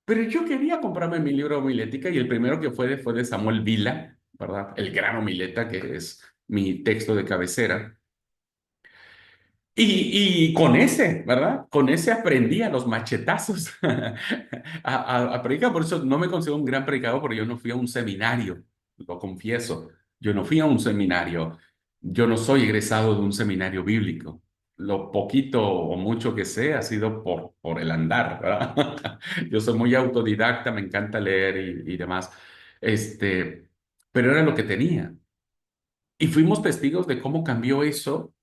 Speaker 1: Pero yo quería comprarme mi libro de homilética y el primero que fue de Samuel Vila, ¿verdad? El gran homileta, que es mi texto de cabecera. Y con ese, ¿verdad? Con ese aprendí a los machetazos a predicar. Por eso no me considero un gran predicador, porque yo no fui a un seminario, lo confieso. Yo no fui a un seminario. Yo no soy egresado de un seminario bíblico. Lo poquito o mucho que sé ha sido por el andar, ¿verdad? Yo soy muy autodidacta, me encanta leer y demás. Este, pero era lo que tenía. Y fuimos testigos de cómo cambió eso.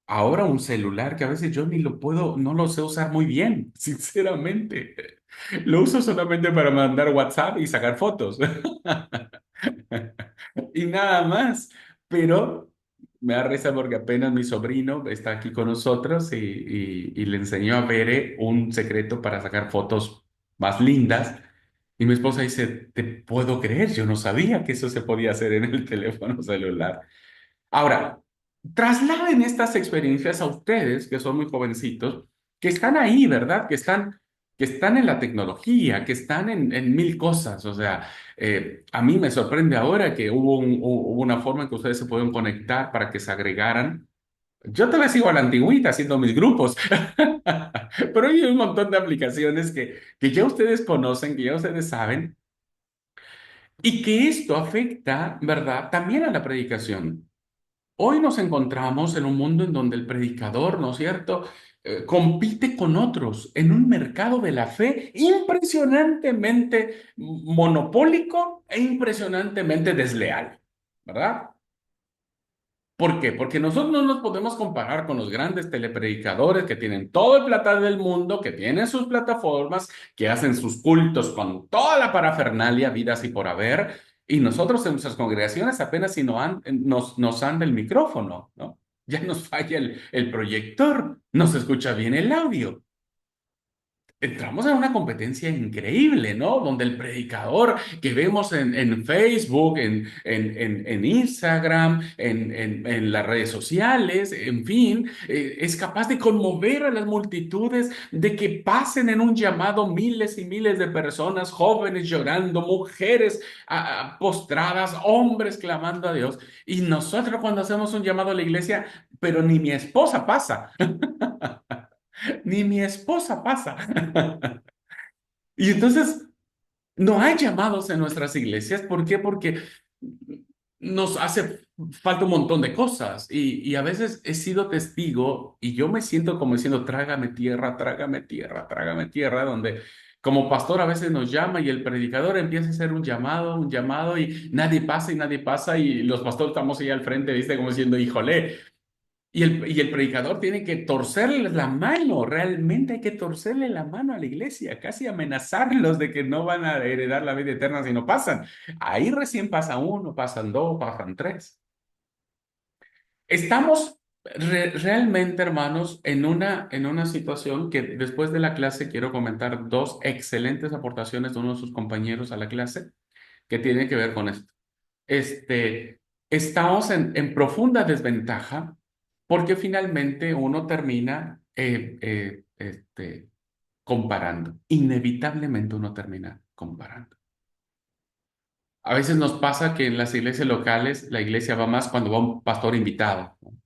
Speaker 1: Ahora un celular que a veces yo ni lo puedo, no lo sé usar muy bien, sinceramente. Lo uso solamente para mandar WhatsApp y sacar fotos. Y nada más. Pero me da risa porque apenas mi sobrino está aquí con nosotros y le enseñó a Bere un secreto para sacar fotos más lindas. Y mi esposa dice, te puedo creer, yo no sabía que eso se podía hacer en el teléfono celular. Ahora, trasladen estas experiencias a ustedes, que son muy jovencitos, que están ahí, ¿verdad? Que están en la tecnología, que están en mil cosas. O sea, a mí me sorprende ahora que hubo una forma en que ustedes se pueden conectar para que se agregaran. Yo todavía sigo a la antigüita haciendo mis grupos, pero hay un montón de aplicaciones que ya ustedes conocen, que ya ustedes saben, y que esto afecta, ¿verdad? También a la predicación. Hoy nos encontramos en un mundo en donde el predicador, ¿no es cierto?, compite con otros en un mercado de la fe impresionantemente monopólico e impresionantemente desleal, ¿verdad? ¿Por qué? Porque nosotros no nos podemos comparar con los grandes telepredicadores que tienen todo el plata del mundo, que tienen sus plataformas, que hacen sus cultos con toda la parafernalia, vidas y por haber, y nosotros en nuestras congregaciones apenas si nos anda el micrófono, ¿no? Ya nos falla el proyector, no se escucha bien el audio. entramos en una competencia increíble, ¿no? Donde el predicador que vemos en Facebook, en Instagram, en las redes sociales, en fin, es capaz de conmover a las multitudes, de que pasen en un llamado miles y miles de personas, jóvenes llorando, mujeres postradas, hombres clamando a Dios. Y nosotros cuando hacemos un llamado a la iglesia, pero ni mi esposa pasa. Ni mi esposa pasa. Y entonces no hay llamados en nuestras iglesias. ¿Por qué? Porque nos hace falta un montón de cosas. Y a veces he sido testigo y yo me siento como diciendo, trágame tierra, trágame tierra, trágame tierra, donde como pastor a veces nos llama y el predicador empieza a hacer un llamado y nadie pasa y los pastores estamos ahí al frente, ¿viste? Como diciendo, híjole. Y el predicador tiene que torcerle la mano, realmente hay que torcerle la mano a la iglesia, casi amenazarlos de que no van a heredar la vida eterna si no pasan. Ahí recién pasa uno, pasan dos, pasan tres. Estamos realmente, hermanos, en una situación que después de la clase quiero comentar dos excelentes aportaciones de uno de sus compañeros a la clase que tienen que ver con esto. Este, estamos en profunda desventaja porque finalmente uno termina comparando. Inevitablemente uno termina comparando. A veces nos pasa que en las iglesias locales la iglesia va más cuando va un pastor invitado, ¿no?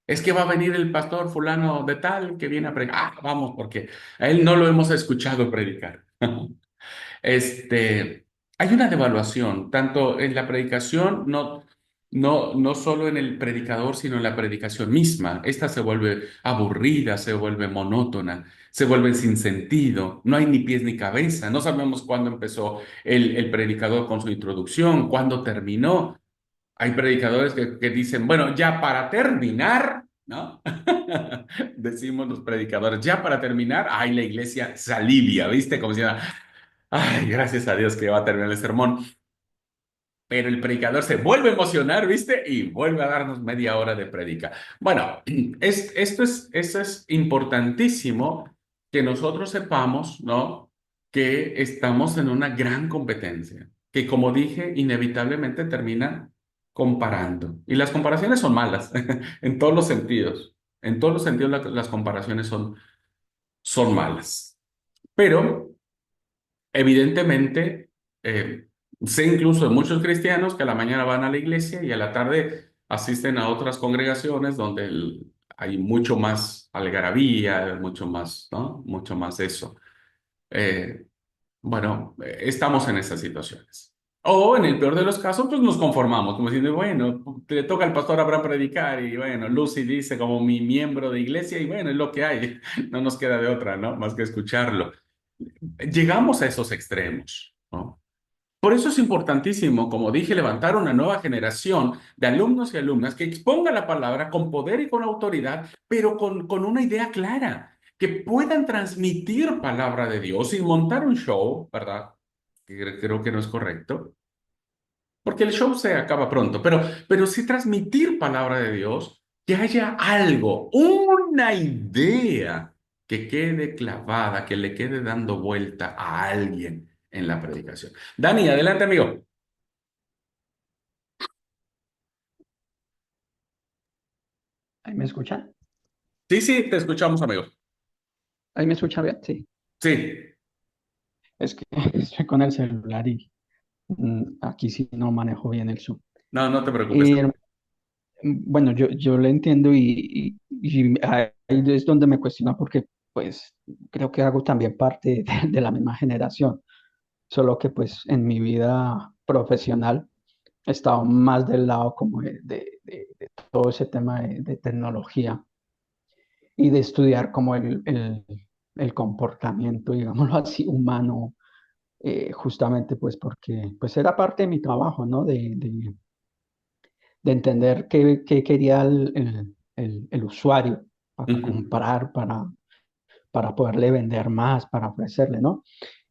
Speaker 1: Es que va a venir el pastor fulano de tal que viene a predicar. Ah, vamos, porque a él no lo hemos escuchado predicar. Este, hay una devaluación, tanto en la predicación, no solo en el predicador, sino en la predicación misma. Esta se vuelve aburrida, se vuelve monótona, se vuelve sin sentido, no hay ni pies ni cabeza, no sabemos cuándo empezó el predicador con su introducción, cuándo terminó. Hay predicadores que dicen, bueno, ya para terminar, ¿no? Decimos los predicadores, ya para terminar, ay, la iglesia se alivia, ¿viste? Como si, ay, gracias a Dios que va a terminar el sermón. Pero el predicador se vuelve a emocionar, ¿viste? Y vuelve a darnos media hora de predica. Bueno, esto es importantísimo que nosotros sepamos, ¿no? Que estamos en una gran competencia, que como dije, inevitablemente termina comparando. Y las comparaciones son malas, en todos los sentidos. En todos los sentidos las comparaciones son malas. Pero evidentemente, sé incluso de muchos cristianos que a la mañana van a la iglesia y a la tarde asisten a otras congregaciones donde hay mucho más algarabía, mucho más, ¿no? Mucho más eso. Eh, bueno, estamos en esas situaciones. O en el peor de los casos, pues nos conformamos, como diciendo, bueno, le toca al pastor Abraham predicar y bueno, Lucy dice como mi miembro de iglesia y bueno, es lo que hay, no nos queda de otra, ¿no? Más que escucharlo. Llegamos a esos extremos, ¿no? Por eso es importantísimo, como dije, levantar una nueva generación de alumnos y alumnas que exponga la palabra con poder y con autoridad, pero con una idea clara, que puedan transmitir palabra de Dios sin montar un show, ¿verdad? Que creo que no es correcto, porque el show se acaba pronto, pero sí transmitir palabra de Dios, que haya algo, una idea que quede clavada, que le quede dando vuelta a alguien en la predicación. Dani, adelante, amigo.
Speaker 4: ¿Ahí me escuchan?
Speaker 1: Sí, sí, te escuchamos, amigo.
Speaker 4: ¿Ahí me escuchan bien? Sí.
Speaker 1: Sí,
Speaker 4: Es que estoy con el celular y aquí sí no manejo bien el Zoom.
Speaker 1: no, no te preocupes.
Speaker 4: Eh, bueno, yo le entiendo y ahí es donde me cuestiona porque pues creo que hago también parte de la misma generación, solo que pues en mi vida profesional he estado más del lado como de todo ese tema de tecnología y de estudiar como el comportamiento, digámoslo así, humano, justamente pues porque pues era parte de mi trabajo, ¿no? De entender qué quería el usuario para
Speaker 1: Ujú.
Speaker 4: comprar, para poderle vender más, para ofrecerle, ¿no?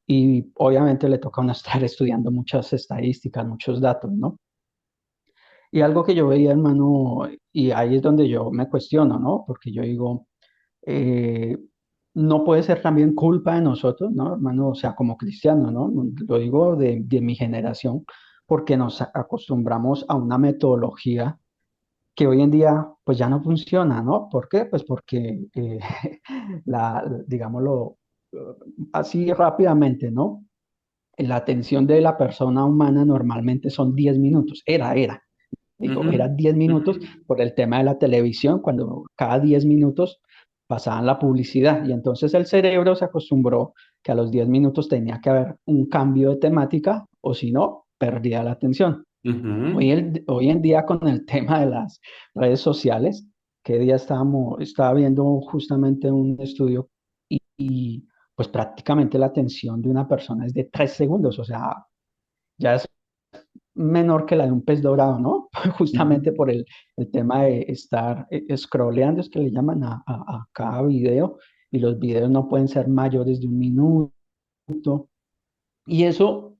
Speaker 4: Y obviamente le toca a uno estar estudiando muchas estadísticas, muchos datos, ¿no? Y algo que yo veía, hermano, y ahí es donde yo me cuestiono, ¿no? Porque yo digo, eh, no puede ser también culpa de nosotros, ¿no, hermano? O sea, como cristianos, ¿no? Lo digo de mi generación, porque nos acostumbramos a una metodología que hoy en día pues ya no funciona, ¿no? ¿Por qué? Pues porque, digámoslo así rápidamente, ¿no? La atención de la persona humana normalmente son 10 minutos, digo, era
Speaker 1: Ujú,
Speaker 4: 10 minutos
Speaker 1: ujú,
Speaker 4: por el tema de la televisión, cuando cada 10 minutos pasaban la publicidad y entonces el cerebro se acostumbró que a los 10 minutos tenía que haber un cambio de temática o si no, perdía la atención.
Speaker 1: ujú,
Speaker 4: Hoy en día con el tema de las redes sociales, que día estaba viendo justamente un estudio y pues prácticamente la atención de una persona es de 3 segundos, o sea, ya es menor que la de un pez dorado, ¿no? Justamente
Speaker 1: ujú.
Speaker 4: por el tema de estar scrolleando, es que le llaman a cada video, y los videos no pueden ser mayores de un minuto. Y eso,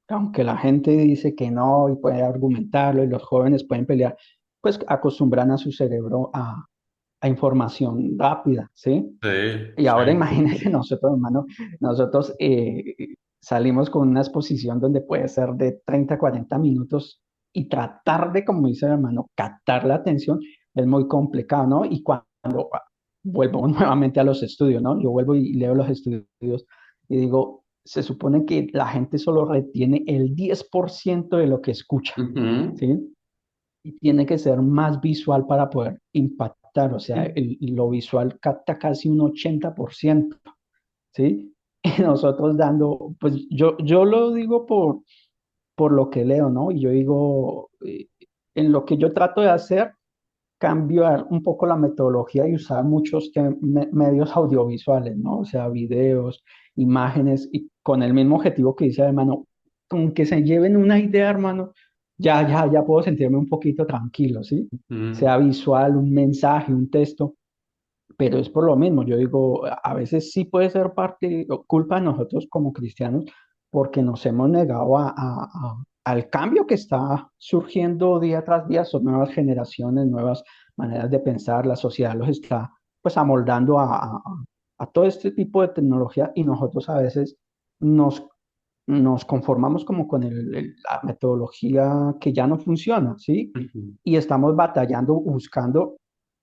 Speaker 4: aunque la gente dice que no y puede argumentarlo y los jóvenes pueden pelear, pues acostumbran a su cerebro a información rápida, ¿sí?
Speaker 1: Sí,
Speaker 4: Y ahora
Speaker 1: sí.
Speaker 4: imagínense nosotros, hermano, nosotros salimos con una exposición donde puede ser de 30 40 minutos y tratar de, como dice el hermano, captar la atención es muy complicado, ¿no? Y cuando vuelvo nuevamente a los estudios, ¿no? Yo vuelvo y leo los estudios y digo, se supone que la gente solo retiene el 10% de lo que escucha,
Speaker 1: Ujú.
Speaker 4: ¿sí? Y tiene que ser más visual para poder impactar, o sea, lo visual capta casi un 80%, ¿sí? Y nosotros dando, pues yo lo digo por lo que leo, ¿no? Y yo digo, en lo que yo trato de hacer, cambiar un poco la metodología y usar muchos medios audiovisuales, ¿no? O sea, videos, imágenes, y con el mismo objetivo que dice, hermano, con que se lleven una idea, hermano, ya puedo sentirme un poquito tranquilo, ¿sí?
Speaker 1: Ujú.
Speaker 4: Sea visual, un mensaje, un texto, pero es por lo mismo, yo digo, a veces sí puede ser parte o culpa de nosotros como cristianos, porque nos hemos negado al cambio que está surgiendo día tras día, son nuevas generaciones, nuevas maneras de pensar, la sociedad los está pues amoldando a todo este tipo de tecnología y nosotros a veces nos, nos conformamos como con la metodología que ya no funciona, ¿sí?
Speaker 1: Ujú.
Speaker 4: Y estamos batallando, buscando,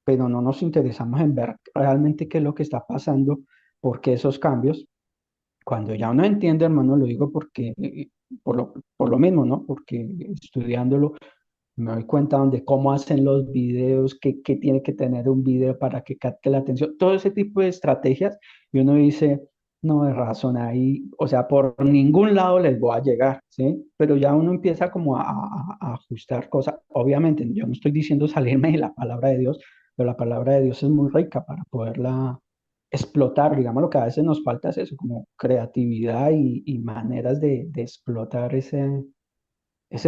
Speaker 4: pero no nos interesamos en ver realmente qué es lo que está pasando, por qué esos cambios. Cuando ya uno entiende, hermano, lo digo porque, por lo mismo, ¿no? Porque estudiándolo me doy cuenta de cómo hacen los videos, qué tiene que tener un video para que capte la atención, todo ese tipo de estrategias, y uno dice, no, de razón, ahí, o sea, por ningún lado les voy a llegar, ¿sí? Pero ya uno empieza como a ajustar cosas. Obviamente, yo no estoy diciendo salirme de la palabra de Dios, pero la palabra de Dios es muy rica para poderla explotar. Digamos, lo que a veces nos falta es eso, como creatividad y maneras de explotar ese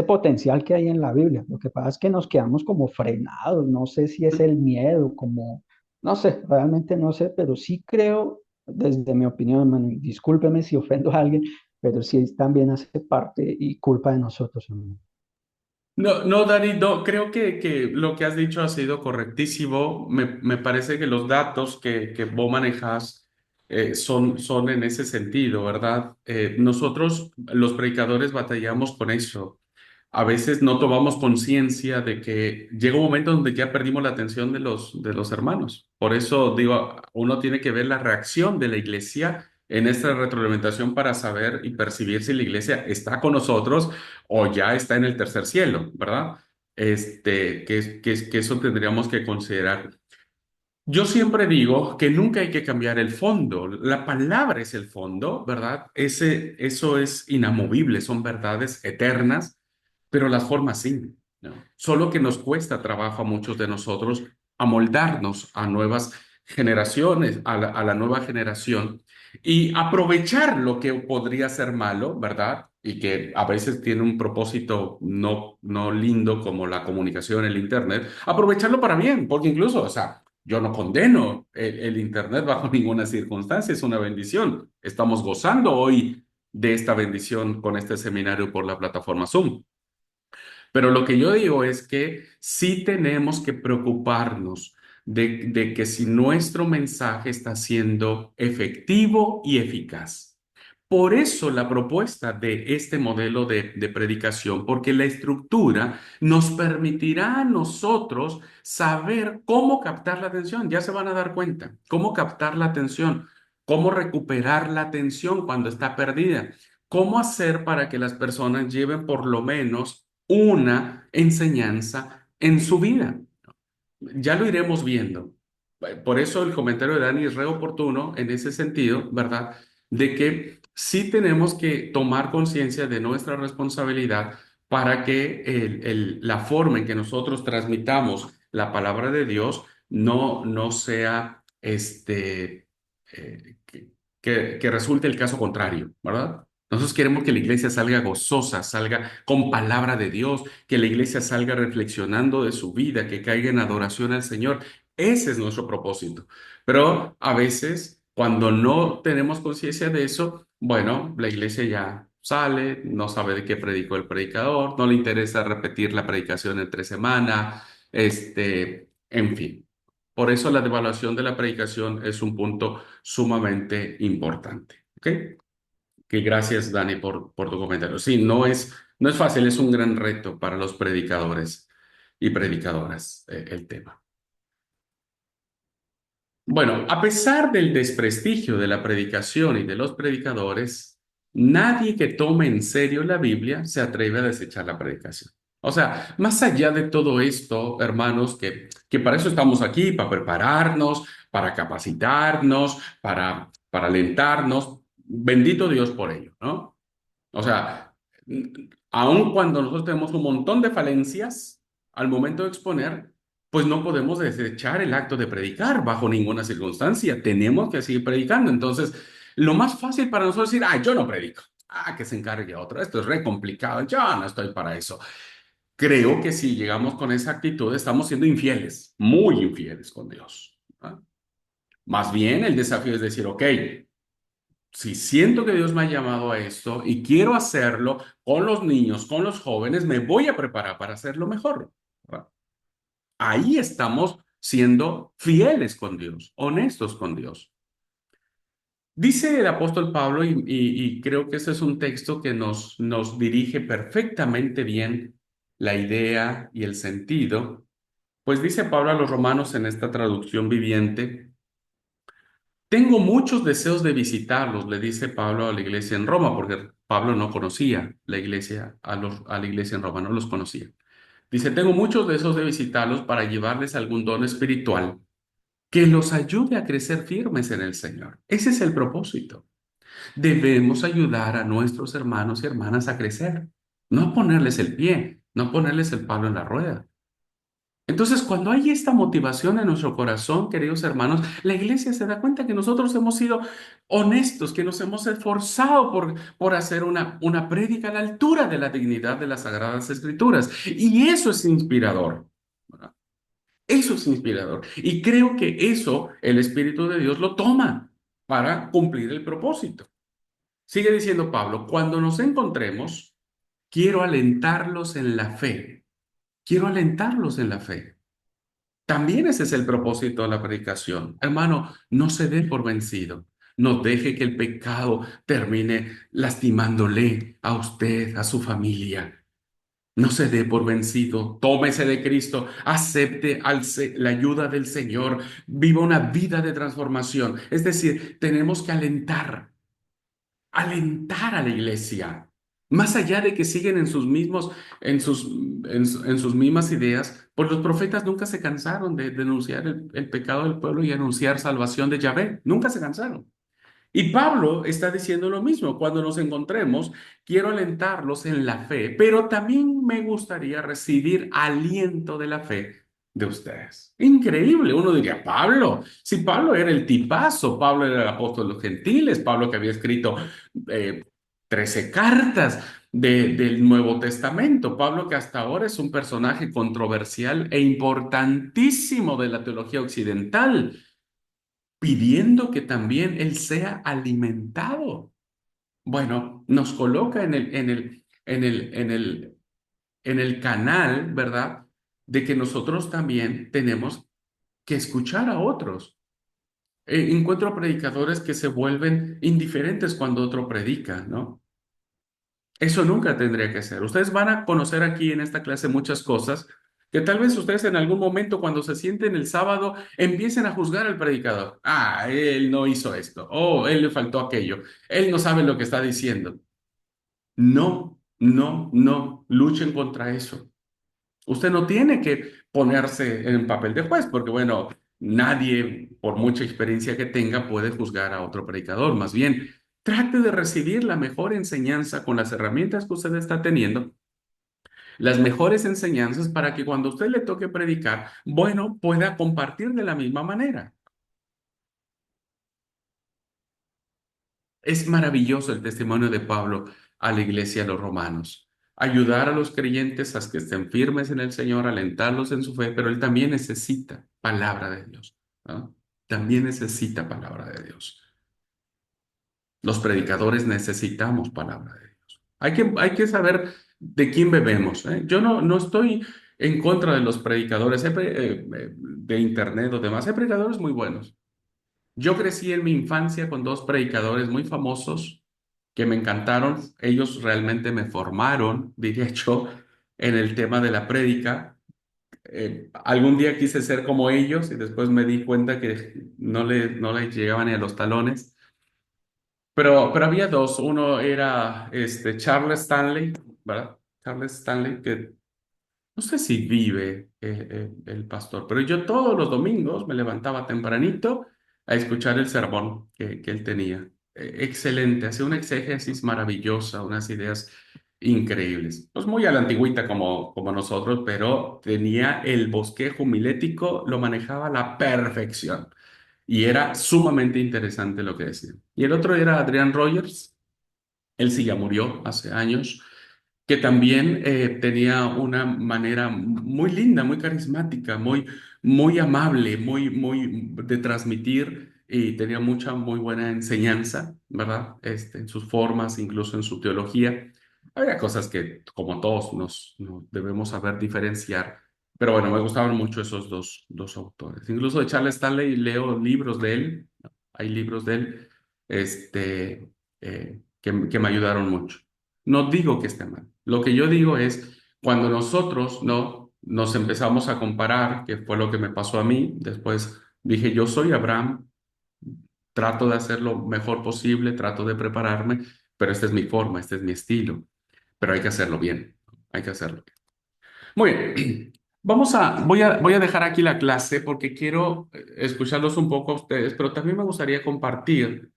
Speaker 4: potencial que hay en la Biblia. Lo que pasa es que nos quedamos como frenados, no sé si es el miedo, como, no sé, realmente no sé, pero sí creo, desde mi opinión, hermano, y discúlpeme si ofendo a alguien, pero sí también hace parte y culpa de nosotros, hermano.
Speaker 1: No, no, Dani, no, creo que lo que has dicho ha sido correctísimo. Me parece que los datos que vos manejas son en ese sentido, ¿verdad? Nosotros, los predicadores, batallamos con eso. A veces no tomamos conciencia de que llega un momento donde ya perdimos la atención de los hermanos. Por eso digo, uno tiene que ver la reacción de la iglesia en esta retroalimentación para saber y percibir si la iglesia está con nosotros o ya está en el tercer cielo, ¿verdad? Que eso tendríamos que considerar. Yo siempre digo que nunca hay que cambiar el fondo. La palabra es el fondo, ¿verdad? Eso es inamovible, son verdades eternas, pero las formas sí, ¿no? Solo que nos cuesta trabajo a muchos de nosotros amoldarnos a nuevas generaciones, a la nueva generación y aprovechar lo que podría ser malo, ¿verdad? Y que a veces tiene un propósito no lindo como la comunicación, el Internet, aprovecharlo para bien, porque incluso, o sea, yo no condeno el Internet bajo ninguna circunstancia, es una bendición. Estamos gozando hoy de esta bendición con este seminario por la plataforma Zoom. Pero lo que yo digo es que sí tenemos que preocuparnos de que si nuestro mensaje está siendo efectivo y eficaz. Por eso la propuesta de este modelo de predicación, porque la estructura nos permitirá a nosotros saber cómo captar la atención. Ya se van a dar cuenta, cómo captar la atención, cómo recuperar la atención cuando está perdida, cómo hacer para que las personas lleven por lo menos una enseñanza en su vida. Ya lo iremos viendo. Por eso el comentario de Dani es re oportuno en ese sentido, ¿verdad? De que sí tenemos que tomar conciencia de nuestra responsabilidad para que la forma en que nosotros transmitamos la palabra de Dios no sea que resulte el caso contrario, ¿verdad? Nosotros queremos que la iglesia salga gozosa, salga con palabra de Dios, que la iglesia salga reflexionando de su vida, que caiga en adoración al Señor. Ese es nuestro propósito. Pero a veces, cuando no tenemos conciencia de eso, bueno, la iglesia ya sale, no sabe de qué predicó el predicador, no le interesa repetir la predicación entre semana, en fin. Por eso la devaluación de la predicación es un punto sumamente importante. ¿Ok? Que gracias, Dani, por tu comentario. Sí, no es fácil, es un gran reto para los predicadores y predicadoras, el tema. Bueno, a pesar del desprestigio de la predicación y de los predicadores, nadie que tome en serio la Biblia se atreve a desechar la predicación. O sea, más allá de todo esto, hermanos, que para eso estamos aquí, para prepararnos, para capacitarnos, para alentarnos, bendito Dios por ello, ¿no? O sea, aun cuando nosotros tenemos un montón de falencias al momento de exponer, pues no podemos desechar el acto de predicar bajo ninguna circunstancia. Tenemos que seguir predicando. Entonces, lo más fácil para nosotros es decir, yo no predico. Que se encargue otro. Esto es re complicado. Yo no estoy para eso. Creo que si llegamos con esa actitud, estamos siendo infieles, muy infieles con Dios, ¿no? Más bien, el desafío es decir, ok, si siento que Dios me ha llamado a esto y quiero hacerlo con los niños, con los jóvenes, me voy a preparar para hacerlo mejor, ¿verdad? Ahí estamos siendo fieles con Dios, honestos con Dios. Dice el apóstol Pablo, y creo que ese es un texto que nos dirige perfectamente bien la idea y el sentido, pues dice Pablo a los romanos en esta traducción viviente: tengo muchos deseos de visitarlos, le dice Pablo a la iglesia en Roma, porque Pablo no conocía la iglesia, a la iglesia en Roma, no los conocía. Dice, tengo muchos deseos de visitarlos para llevarles algún don espiritual que los ayude a crecer firmes en el Señor. Ese es el propósito. Debemos ayudar a nuestros hermanos y hermanas a crecer, no ponerles el pie, no ponerles el palo en la rueda. Entonces, cuando hay esta motivación en nuestro corazón, queridos hermanos, la iglesia se da cuenta que nosotros hemos sido honestos, que nos hemos esforzado por hacer una prédica a la altura de la dignidad de las Sagradas Escrituras. Y eso es inspirador, ¿verdad? Eso es inspirador. Y creo que eso el Espíritu de Dios lo toma para cumplir el propósito. Sigue diciendo Pablo, cuando nos encontremos, quiero alentarlos en la fe. Quiero alentarlos en la fe. También ese es el propósito de la predicación. Hermano, no se dé por vencido. No deje que el pecado termine lastimándole a usted, a su familia. No se dé por vencido. Tómese de Cristo. Acepte la ayuda del Señor. Viva una vida de transformación. Es decir, tenemos que alentar a la iglesia. Más allá de que siguen en sus mismos, en sus mismas ideas, pues los profetas nunca se cansaron de denunciar el pecado del pueblo y anunciar salvación de Yahvé. Nunca se cansaron. Y Pablo está diciendo lo mismo. Cuando nos encontremos, quiero alentarlos en la fe, pero también me gustaría recibir aliento de la fe de ustedes. Increíble. Uno diría, Pablo, si Pablo era el tipazo, Pablo era el apóstol de los gentiles, Pablo que había escrito eh, 13 cartas del Nuevo Testamento, Pablo que hasta ahora es un personaje controversial e importantísimo de la teología occidental, pidiendo que también él sea alimentado. Bueno, nos coloca en el canal, ¿verdad? De que nosotros también tenemos que escuchar a otros. Encuentro predicadores que se vuelven indiferentes cuando otro predica, ¿no? Eso nunca tendría que ser. Ustedes van a conocer aquí en esta clase muchas cosas que tal vez ustedes en algún momento cuando se sienten el sábado empiecen a juzgar al predicador. Ah, él no hizo esto. Oh, él le faltó aquello. Él no sabe lo que está diciendo. No, no, no. Luchen contra eso. Usted no tiene que ponerse en papel de juez, porque bueno, nadie, por mucha experiencia que tenga, puede juzgar a otro predicador. Más bien, trate de recibir la mejor enseñanza con las herramientas que usted está teniendo, las mejores enseñanzas para que cuando a usted le toque predicar, bueno, pueda compartir de la misma manera. Es maravilloso el testimonio de Pablo a la iglesia de los romanos. Ayudar a los creyentes a que estén firmes en el Señor, alentarlos en su fe, pero él también necesita palabra de Dios, ¿no? También necesita palabra de Dios. Los predicadores necesitamos palabra de Dios. Hay que saber de quién bebemos, ¿eh? Yo no estoy en contra de los predicadores de internet o demás. Hay predicadores muy buenos. Yo crecí en mi infancia con dos predicadores muy famosos que me encantaron. Ellos realmente me formaron, diría yo, en el tema de la prédica. Algún día quise ser como ellos y después me di cuenta que no le llegaban ni a los talones. Pero había dos. Uno era Charles Stanley, ¿verdad? Charles Stanley, que no sé si vive el pastor, pero yo todos los domingos me levantaba tempranito a escuchar el sermón que él tenía. Excelente, hacía una exégesis maravillosa, unas ideas increíbles. Pues muy a la antigüita como nosotros, pero tenía el bosquejo homilético, lo manejaba a la perfección y era sumamente interesante lo que decía. Y el otro era Adrian Rogers, él sí ya murió hace años, que también tenía una manera muy linda, muy carismática, muy amable, muy de transmitir y tenía mucha muy buena enseñanza, ¿verdad? En sus formas, incluso en su teología. Había cosas que, como todos, nos debemos saber diferenciar. Pero bueno, me gustaban mucho esos dos autores. Incluso de Charles Stanley leo libros de él, hay libros de él, que me ayudaron mucho. No digo que esté mal. Lo que yo digo es, cuando nosotros no nos empezamos a comparar, que fue lo que me pasó a mí, después dije, yo soy Abraham, trato de hacer lo mejor posible, trato de prepararme, pero esta es mi forma, este es mi estilo, pero hay que hacerlo bien, hay que hacerlo bien. Muy bien, voy a dejar aquí la clase porque quiero escucharlos un poco a ustedes, pero también me gustaría compartir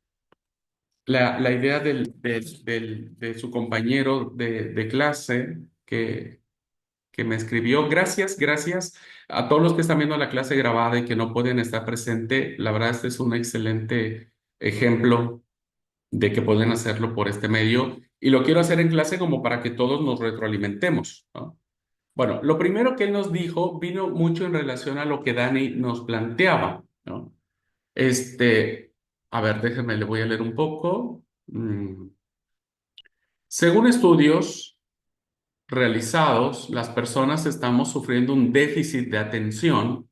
Speaker 1: la idea de su compañero de clase que me escribió. Gracias a todos los que están viendo la clase grabada y que no pueden estar presente. La verdad, este es un excelente ejemplo de que pueden hacerlo por este medio y lo quiero hacer en clase como para que todos nos retroalimentemos, ¿no? Bueno, lo primero que él nos dijo vino mucho en relación a lo que Dani nos planteaba, ¿no? Este, a ver, déjeme, le voy a leer un poco. Según estudios realizados, las personas estamos sufriendo un déficit de atención.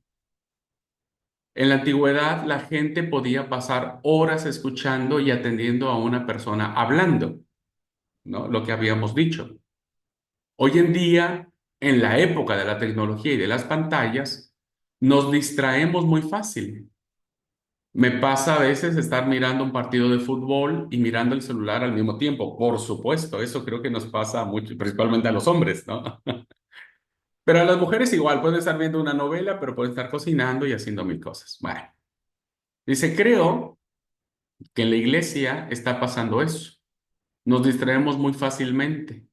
Speaker 1: En la antigüedad, la gente podía pasar horas escuchando y atendiendo a una persona hablando, ¿no? Lo que habíamos dicho. Hoy en día, en la época de la tecnología y de las pantallas, nos distraemos muy fácil. Me pasa a veces estar mirando un partido de fútbol y mirando el celular al mismo tiempo. Por supuesto, eso creo que nos pasa mucho, principalmente a los hombres, ¿no? Pero a las mujeres igual, pueden estar viendo una novela, pero pueden estar cocinando y haciendo mil cosas. Bueno, dice, creo que en la iglesia está pasando eso. Nos distraemos muy fácilmente.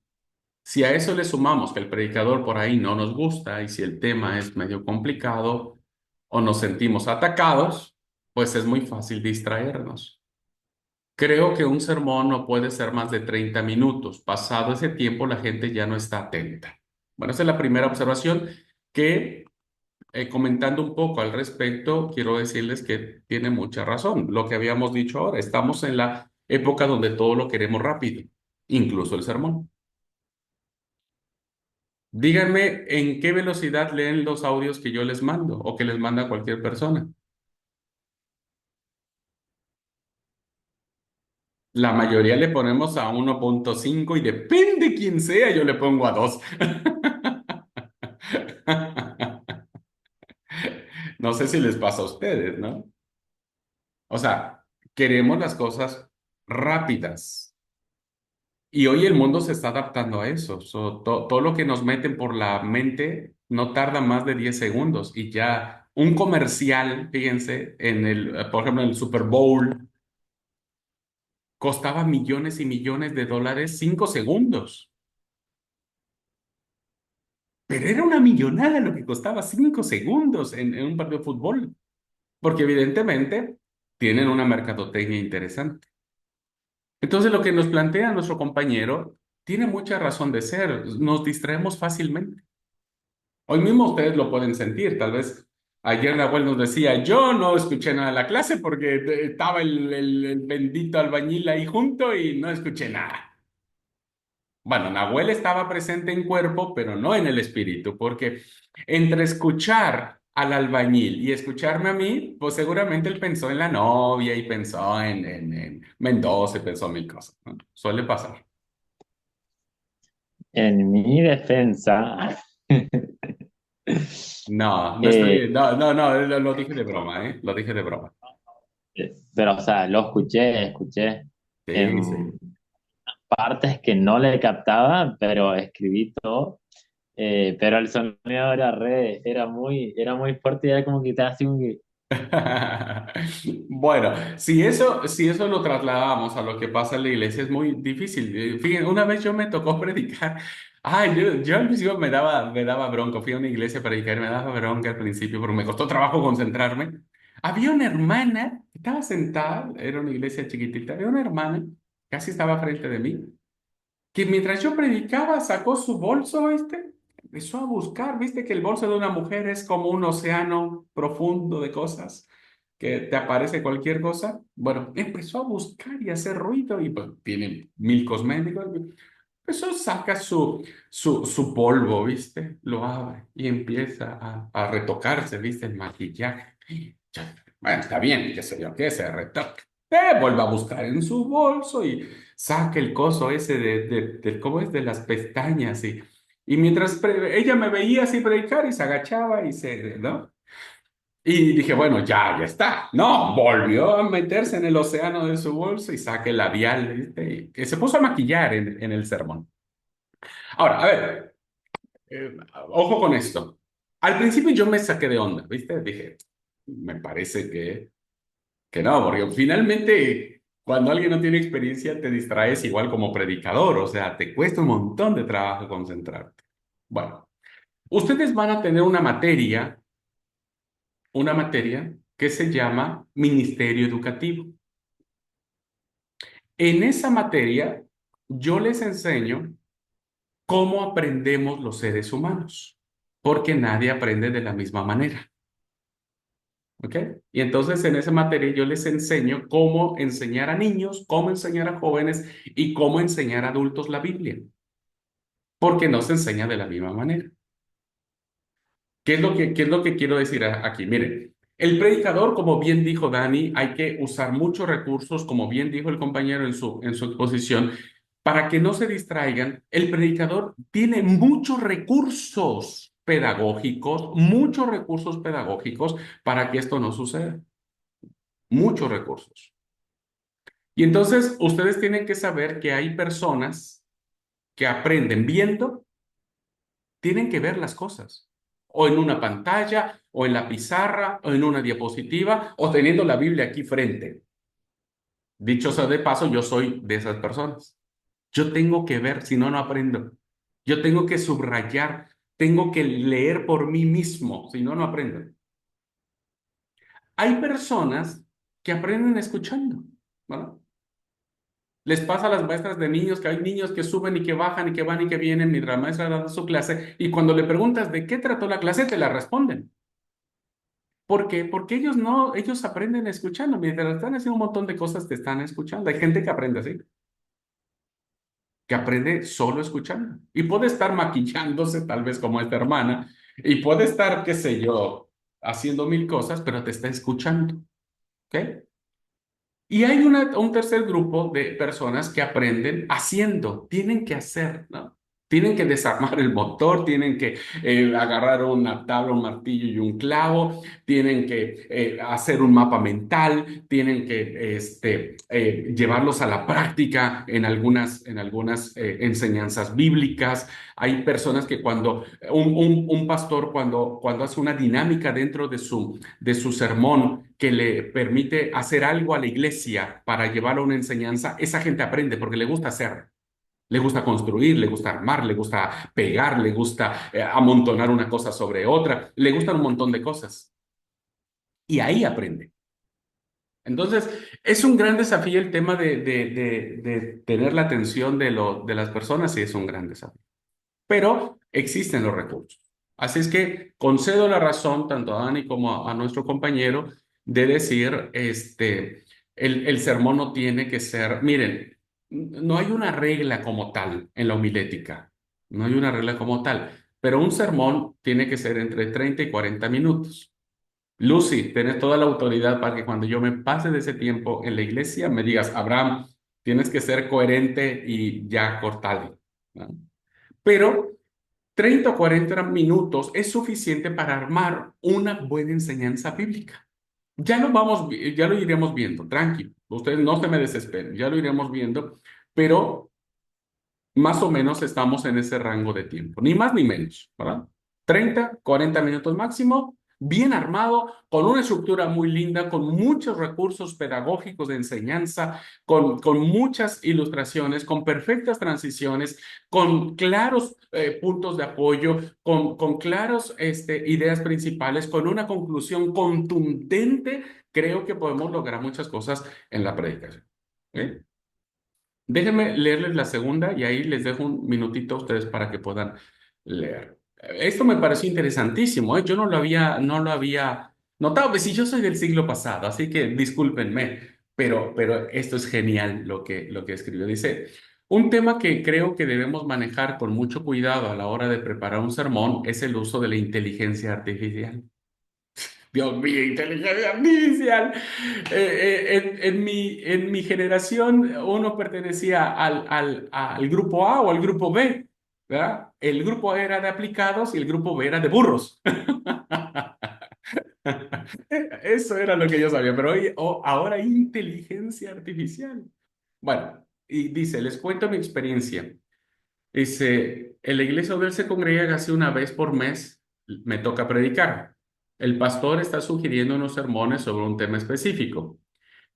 Speaker 1: Si a eso le sumamos que el predicador por ahí no nos gusta y si el tema es medio complicado o nos sentimos atacados, pues es muy fácil distraernos. Creo que un sermón no puede ser más de 30 minutos. Pasado ese tiempo, la gente ya no está atenta. Bueno, esa es la primera observación que, comentando un poco al respecto, quiero decirles que tiene mucha razón. Lo que habíamos dicho ahora, estamos en la época donde todo lo queremos rápido, incluso el sermón. Díganme en qué velocidad leen los audios que yo les mando o que les manda cualquier persona. La mayoría le ponemos a 1.5 y depende quién sea, yo le pongo a 2. No sé si les pasa a ustedes, ¿no? O sea, queremos las cosas rápidas. Y hoy el mundo se está adaptando a eso. Todo lo que nos meten por la mente no tarda más de 10 segundos. Y ya un comercial, fíjense, por ejemplo, en el Super Bowl, costaba millones y millones de dólares 5 segundos. Pero era una millonada lo que costaba 5 segundos en un partido de fútbol. Porque evidentemente tienen una mercadotecnia interesante. Entonces, lo que nos plantea nuestro compañero tiene mucha razón de ser. Nos distraemos fácilmente. Hoy mismo ustedes lo pueden sentir. Tal vez ayer Nahuel nos decía, yo no escuché nada de la clase porque estaba el bendito albañil ahí junto y no escuché nada. Bueno, Nahuel estaba presente en cuerpo, pero no en el espíritu, porque entre escuchar al albañil y escucharme a mí, pues seguramente él pensó en la novia y pensó en Mendoza y pensó mil cosas, ¿no? Suele pasar.
Speaker 3: En mi defensa,
Speaker 1: No, no
Speaker 3: eh,
Speaker 1: estoy, no, no, no, lo dije de broma, ¿eh? Lo dije de broma.
Speaker 3: pero o sea, lo escuché
Speaker 1: Sí,
Speaker 3: en
Speaker 1: sí.
Speaker 3: partes que no le captaba, pero escribí todo. Pero el sonido era muy fuerte y era como que te hacía un...
Speaker 1: Bueno, si eso lo trasladamos a lo que pasa en la iglesia, es muy difícil. Fíjense, una vez yo me tocó predicar. Ay, yo al principio me daba bronca. Fui a una iglesia a predicar, me daba bronca al principio, pero me costó trabajo concentrarme. Había una hermana que estaba sentada, era una iglesia chiquitita, había una hermana, casi estaba frente de mí, que mientras yo predicaba sacó su bolso, ¿viste? Empezó a buscar, ¿viste? Que el bolso de una mujer es como un océano profundo de cosas, que te aparece cualquier cosa. Bueno, empezó a buscar y a hacer ruido y pues tiene mil cosméticos. Empezó, saca su polvo, ¿viste? Lo abre y empieza a retocarse, ¿viste? El maquillaje. Bueno, está bien, qué sé yo, qué se retoca. Vuelve a buscar en su bolso y saca el coso ese ¿cómo es? De las pestañas y mientras ella me veía así predicar y se agachaba ¿no? Y dije, bueno, ya está. No, volvió a meterse en el océano de su bolso y saca el labial, ¿viste? Y que se puso a maquillar en el sermón. Ahora, a ver, ojo con esto. Al principio yo me saqué de onda, ¿viste? Dije, me parece que no, porque finalmente cuando alguien no tiene experiencia te distraes igual como predicador, o sea, te cuesta un montón de trabajo concentrarte. Bueno, ustedes van a tener una materia que se llama Ministerio Educativo. En esa materia yo les enseño cómo aprendemos los seres humanos, porque nadie aprende de la misma manera. ¿Ok? Y entonces en esa materia yo les enseño cómo enseñar a niños, cómo enseñar a jóvenes y cómo enseñar a adultos la Biblia, porque no se enseña de la misma manera. ¿Qué es lo que quiero decir aquí? Miren, el predicador, como bien dijo Dani, hay que usar muchos recursos, como bien dijo el compañero en su exposición, para que no se distraigan. El predicador tiene muchos recursos pedagógicos para que esto no suceda. Muchos recursos. Y entonces ustedes tienen que saber que hay personas que aprenden viendo, tienen que ver las cosas, o en una pantalla, o en la pizarra, o en una diapositiva, o teniendo la Biblia aquí frente. Dicho sea de paso, yo soy de esas personas. Yo tengo que ver, si no, no aprendo. Yo tengo que subrayar, tengo que leer por mí mismo, si no, no aprendo. Hay personas que aprenden escuchando, ¿no? Les pasa a las maestras de niños que hay niños que suben y que bajan y que van y que vienen mientras la maestra da su clase y cuando le preguntas de qué trató la clase te la responden. ¿Por qué? Porque ellos no, ellos aprenden escuchando. Mientras están haciendo un montón de cosas te están escuchando. Hay gente que aprende así. que aprende solo escuchando. Y puede estar maquillándose, tal vez como esta hermana, y puede estar, qué sé yo, haciendo mil cosas, pero te está escuchando. ¿Ok? Y hay un tercer grupo de personas que aprenden haciendo, tienen que hacer, ¿no? Tienen que desarmar el motor, tienen que agarrar una tabla, un martillo y un clavo, tienen que hacer un mapa mental, tienen que llevarlos a la práctica en algunas enseñanzas bíblicas. Hay personas que cuando un pastor, cuando hace una dinámica dentro de su sermón que le permite hacer algo a la iglesia para llevarlo a una enseñanza, esa gente aprende porque le gusta hacer, le gusta construir, le gusta armar, le gusta pegar, le gusta amontonar una cosa sobre otra, le gustan un montón de cosas. Y ahí aprende. Entonces, es un gran desafío el tema de tener la atención de las personas, y es un gran desafío. Pero existen los recursos. Así es que concedo la razón tanto a Dani como a nuestro compañero de decir, el sermón no tiene que ser, miren, no hay una regla como tal en la homilética, no hay una regla como tal, pero un sermón tiene que ser entre 30 y 40 minutos. Lucy, tienes toda la autoridad para que cuando yo me pase de ese tiempo en la iglesia me digas, Abraham, tienes que ser coherente y ya cortale, ¿no? Pero 30 o 40 minutos es suficiente para armar una buena enseñanza bíblica. Ya lo iremos viendo, tranquilo. Ustedes no se me desesperen, ya lo iremos viendo, pero más o menos estamos en ese rango de tiempo, ni más ni menos, ¿verdad? 30, 40 minutos máximo, bien armado, con una estructura muy linda, con muchos recursos pedagógicos de enseñanza, con muchas ilustraciones, con perfectas transiciones, con claros puntos de apoyo, con claras ideas principales, con una conclusión contundente. Creo que podemos lograr muchas cosas en la predicación. ¿Ok? Déjenme leerles la segunda y ahí les dejo un minutito a ustedes para que puedan leer. Esto me pareció interesantísimo, ¿eh? Yo no lo había notado, pues sí, yo soy del siglo pasado, así que discúlpenme, pero esto es genial lo que escribió. Dice, un tema que creo que debemos manejar con mucho cuidado a la hora de preparar un sermón es el uso de la inteligencia artificial. Dios mío, inteligencia artificial. En mi generación, uno pertenecía al grupo A o al grupo B, ¿verdad? El grupo A era de aplicados y el grupo B era de burros. Eso era lo que yo sabía, pero ahora hay inteligencia artificial. Bueno, y dice, les cuento mi experiencia. Dice, en la iglesia donde él se congrega casi una vez por mes, me toca predicar. El pastor está sugiriendo unos sermones sobre un tema específico.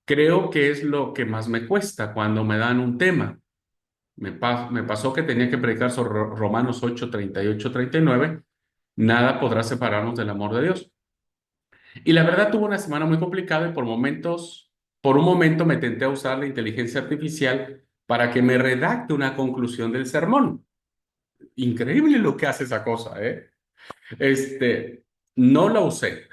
Speaker 1: Creo que es lo que más me cuesta cuando me dan un tema. Me pasó que tenía que predicar sobre Romanos 8, 38, 39. Nada podrá separarnos del amor de Dios. Y la verdad tuve una semana muy complicada y por un momento me tenté a usar la inteligencia artificial para que me redacte una conclusión del sermón. Increíble lo que hace esa cosa, ¿eh? No la usé,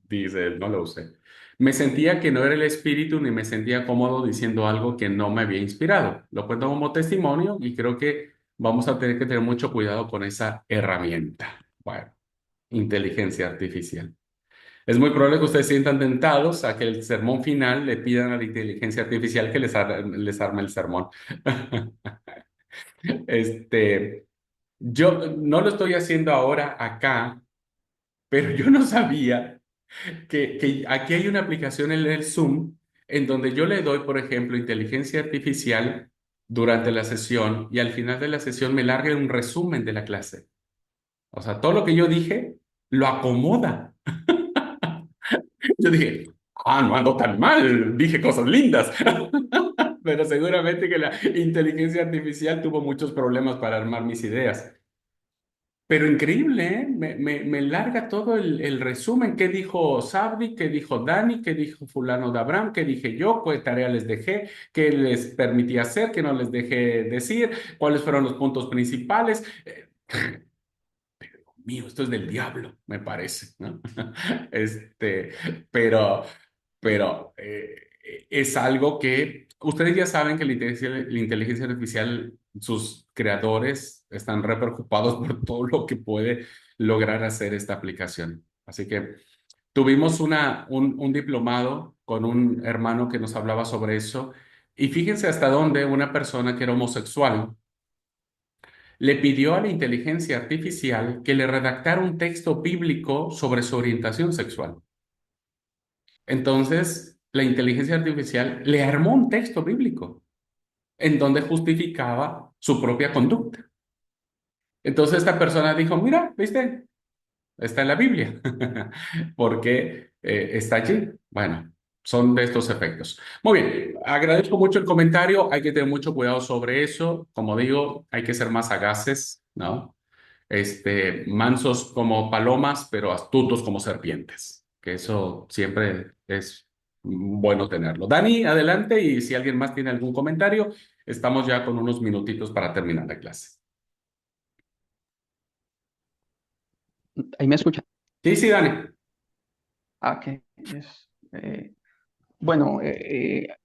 Speaker 1: dice él, no la usé. Me sentía que no era el espíritu ni me sentía cómodo diciendo algo que no me había inspirado. Lo cuento como testimonio y creo que vamos a tener que tener mucho cuidado con esa herramienta. Bueno, inteligencia artificial. Es muy probable que ustedes se sientan tentados a que el sermón final le pidan a la inteligencia artificial que les arme el sermón. Este, yo no lo estoy haciendo ahora acá, pero yo no sabía que aquí hay una aplicación en el Zoom en donde yo le doy, por ejemplo, inteligencia artificial durante la sesión y al final de la sesión me larga un resumen de la clase. O sea, todo lo que yo dije lo acomoda. Yo dije, no ando tan mal, dije cosas lindas. Pero seguramente que la inteligencia artificial tuvo muchos problemas para armar mis ideas. Pero increíble, ¿eh? Me larga todo el resumen. ¿Qué dijo Sabdi? ¿Qué dijo Dani? ¿Qué dijo fulano de Abraham? ¿Qué dije yo? ¿Qué tarea les dejé? ¿Qué les permití hacer? ¿Qué no les dejé decir? ¿Cuáles fueron los puntos principales? Mío, esto es del diablo, me parece, ¿no? Este, pero es algo que Ustedes ya saben que la inteligencia artificial, sus creadores están re preocupados por todo lo que puede lograr hacer esta aplicación. Así que tuvimos un diplomado con un hermano que nos hablaba sobre eso. Y fíjense hasta dónde una persona que era homosexual le pidió a la inteligencia artificial que le redactara un texto bíblico sobre su orientación sexual. Entonces, la inteligencia artificial le armó un texto bíblico en donde justificaba su propia conducta. Entonces esta persona dijo, mira, ¿viste? Está en la Biblia, porque está allí. Bueno, son de estos efectos. Muy bien, agradezco mucho el comentario, hay que tener mucho cuidado sobre eso. Como digo, hay que ser más sagaces, ¿no? Mansos como palomas, pero astutos como serpientes, que eso siempre es bueno tenerlo. Dani, adelante, y si alguien más tiene algún comentario, estamos ya con unos minutitos para terminar la clase.
Speaker 4: Ahí me escuchan.
Speaker 1: Sí, sí, Dani.
Speaker 4: Ok. Bueno,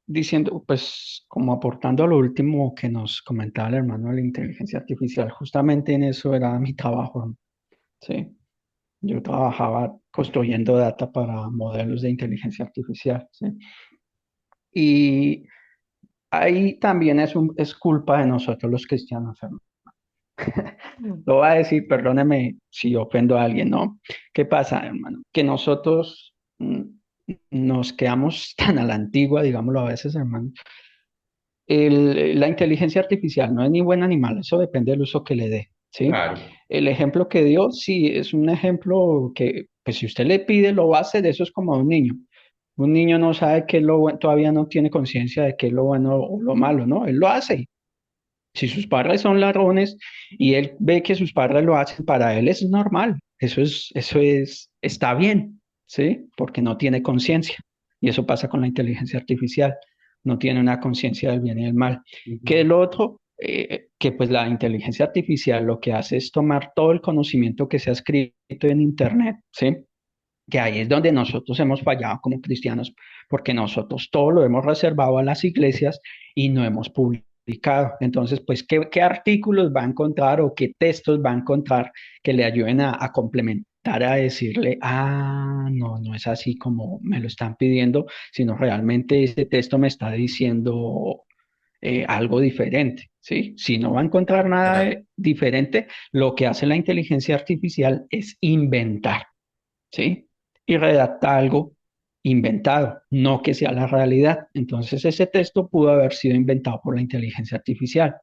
Speaker 4: diciendo, pues como aportando a lo último que nos comentaba el hermano de la inteligencia artificial, justamente en eso era mi trabajo, ¿sí? Yo trabajaba construyendo data para modelos de inteligencia artificial, ¿sí? Y ahí también es culpa de nosotros los cristianos, hermano. Lo voy a decir, perdóneme si ofendo a alguien, ¿no? ¿Qué pasa, hermano? Que nosotros nos quedamos tan a la antigua, digámoslo a veces, hermano. La inteligencia artificial no es ni buen ni mala, eso depende del uso que le dé, ¿sí?
Speaker 1: Claro,
Speaker 4: El ejemplo que dio, sí, es un ejemplo que, pues si usted le pide, lo va a hacer, eso es como un niño. Un niño no sabe qué es lo bueno, todavía no tiene conciencia de qué es lo bueno o lo malo, ¿no? Él lo hace. Si sus padres son ladrones y él ve que sus padres lo hacen, para él es normal, está bien, ¿sí? Porque no tiene conciencia. Y eso pasa con la inteligencia artificial, no tiene una conciencia del bien y del mal. ¿Qué es
Speaker 1: ujú,
Speaker 4: lo otro? Que pues la inteligencia artificial lo que hace es tomar todo el conocimiento que se ha escrito en Internet, ¿sí? Que ahí es donde nosotros hemos fallado como cristianos, porque nosotros todo lo hemos reservado a las iglesias y no hemos publicado. Entonces, pues, ¿qué artículos va a encontrar o qué textos va a encontrar que le ayuden a complementar, a decirle, ah, no, no es así como me lo están pidiendo, sino realmente este texto me está diciendo algo diferente, ¿sí? Si no va a encontrar nada
Speaker 1: claro.
Speaker 4: diferente, lo que hace la inteligencia artificial es inventar. ¿Sí? Y redacta algo inventado, no que sea la realidad. Entonces, ese texto pudo haber sido inventado por la inteligencia artificial.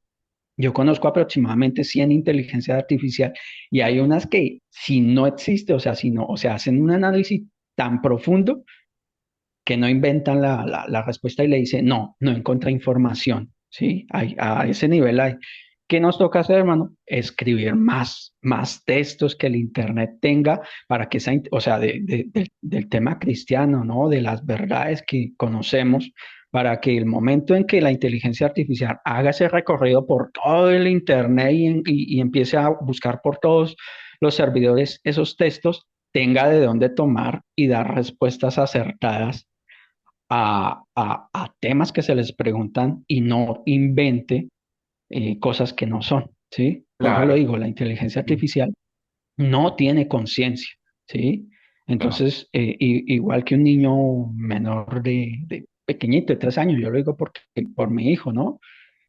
Speaker 4: Yo conozco aproximadamente 100 inteligencias artificiales y hay unas que si no existe, o sea, si no, o sea, hacen un análisis tan profundo que no inventan la respuesta y le dicen, no, no encontré información, ¿sí? A ese nivel hay. ¿Qué nos toca hacer, hermano? Escribir más textos que el Internet tenga para que esa, o sea, del tema cristiano, ¿no? De las verdades que conocemos, para que el momento en que la inteligencia artificial haga ese recorrido por todo el Internet y empiece a buscar por todos los servidores esos textos, tenga de dónde tomar y dar respuestas acertadas a temas que se les preguntan y no invente cosas que no son, ¿sí? Por eso lo
Speaker 1: Claro.
Speaker 4: digo, la inteligencia artificial no tiene conciencia, ¿sí?
Speaker 1: No,
Speaker 4: Entonces, igual que un niño menor de pequeñito, de 3 años, yo lo digo porque, por mi hijo, ¿no?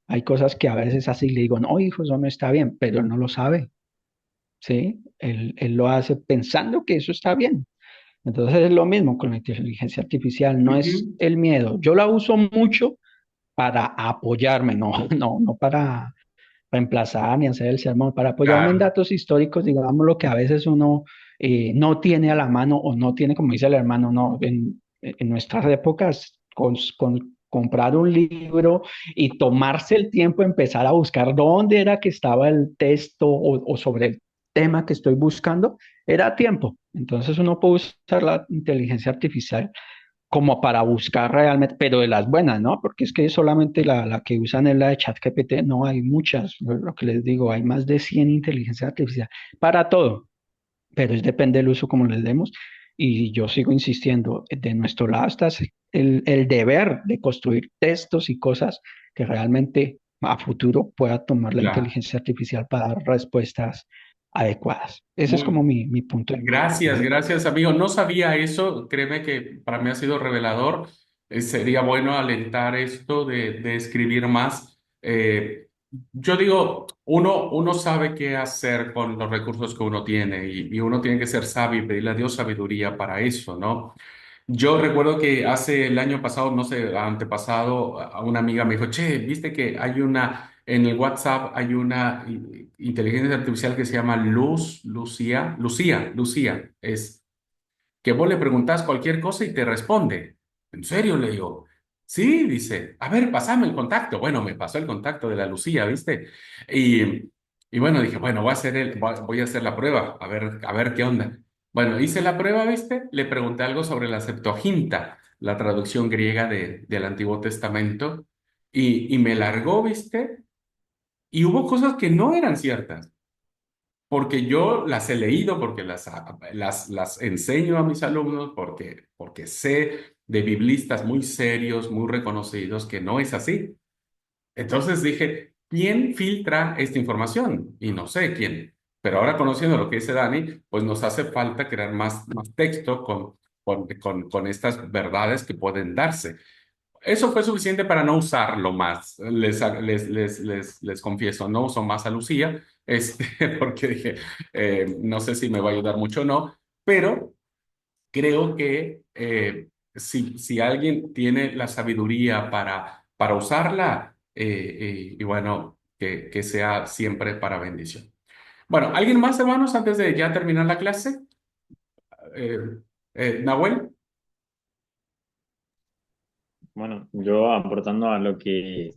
Speaker 4: Hay cosas que a veces así le digo, no, hijo, eso no está bien, pero él no lo sabe, ¿sí? Él lo hace pensando que eso está bien. Entonces es lo mismo con la inteligencia artificial, no es
Speaker 1: ujú,
Speaker 4: el miedo. Yo la uso mucho para apoyarme, no, no para reemplazar ni hacer el sermón, para apoyarme en
Speaker 1: claro.
Speaker 4: datos históricos, digamos lo que a veces uno no tiene a la mano o no tiene, como dice el hermano, no, en nuestras épocas, comprar un libro y tomarse el tiempo de empezar a buscar dónde era que estaba el texto o sobre el tema que estoy buscando, era tiempo. Entonces uno puede usar la inteligencia artificial como para buscar realmente, pero de las buenas, ¿no? Porque es que solamente la que usan es la de ChatGPT, no hay muchas, lo que les digo, hay más de 100 inteligencias artificiales para todo, pero es depende del uso como les demos. Y yo sigo insistiendo, de nuestro lado está el deber de construir textos y cosas que realmente a futuro pueda tomar la
Speaker 1: Claro.
Speaker 4: inteligencia artificial para dar respuestas adecuadas. Ese es como
Speaker 1: Muy,
Speaker 4: mi punto de vista.
Speaker 1: gracias, gracias, amigo. No sabía eso. Créeme que para mí ha sido revelador. Sería bueno alentar esto de escribir más. Yo digo, uno sabe qué hacer con los recursos que uno tiene y uno tiene que ser sabio y pedirle a Dios sabiduría para eso, ¿no? Yo recuerdo que hace el año pasado, no sé, antepasado, a una amiga me dijo, che, viste que hay en el WhatsApp hay una inteligencia artificial que se llama Lucía, es que vos le preguntás cualquier cosa y te responde. ¿En serio? Le digo. Sí, dice, a ver, pasame el contacto. Bueno, me pasó el contacto de la Lucía, ¿viste? Y, y bueno, dije, bueno, voy a hacer la prueba, a ver qué onda. Bueno, hice la prueba, ¿viste? Le pregunté algo sobre la Septuaginta, la traducción griega del Antiguo Testamento, y me largó, ¿viste? Y hubo cosas que no eran ciertas porque yo las he leído, porque las enseño a mis alumnos, porque sé de biblistas muy serios, muy reconocidos, que no es así. Entonces dije, ¿quién filtra esta información? Y no sé quién. Pero ahora conociendo lo que dice Dani, pues nos hace falta crear más texto con estas verdades que pueden darse. Eso fue suficiente para no usarlo más. Les confieso, no uso más a Lucía, porque dije, no sé si me va a ayudar mucho o no, pero creo que si alguien tiene la sabiduría para usarla, y bueno, que sea siempre para bendición. Bueno, ¿alguien más, hermanos, antes de ya terminar la clase? Eh, Nahuel.
Speaker 3: Bueno, yo aportando a lo que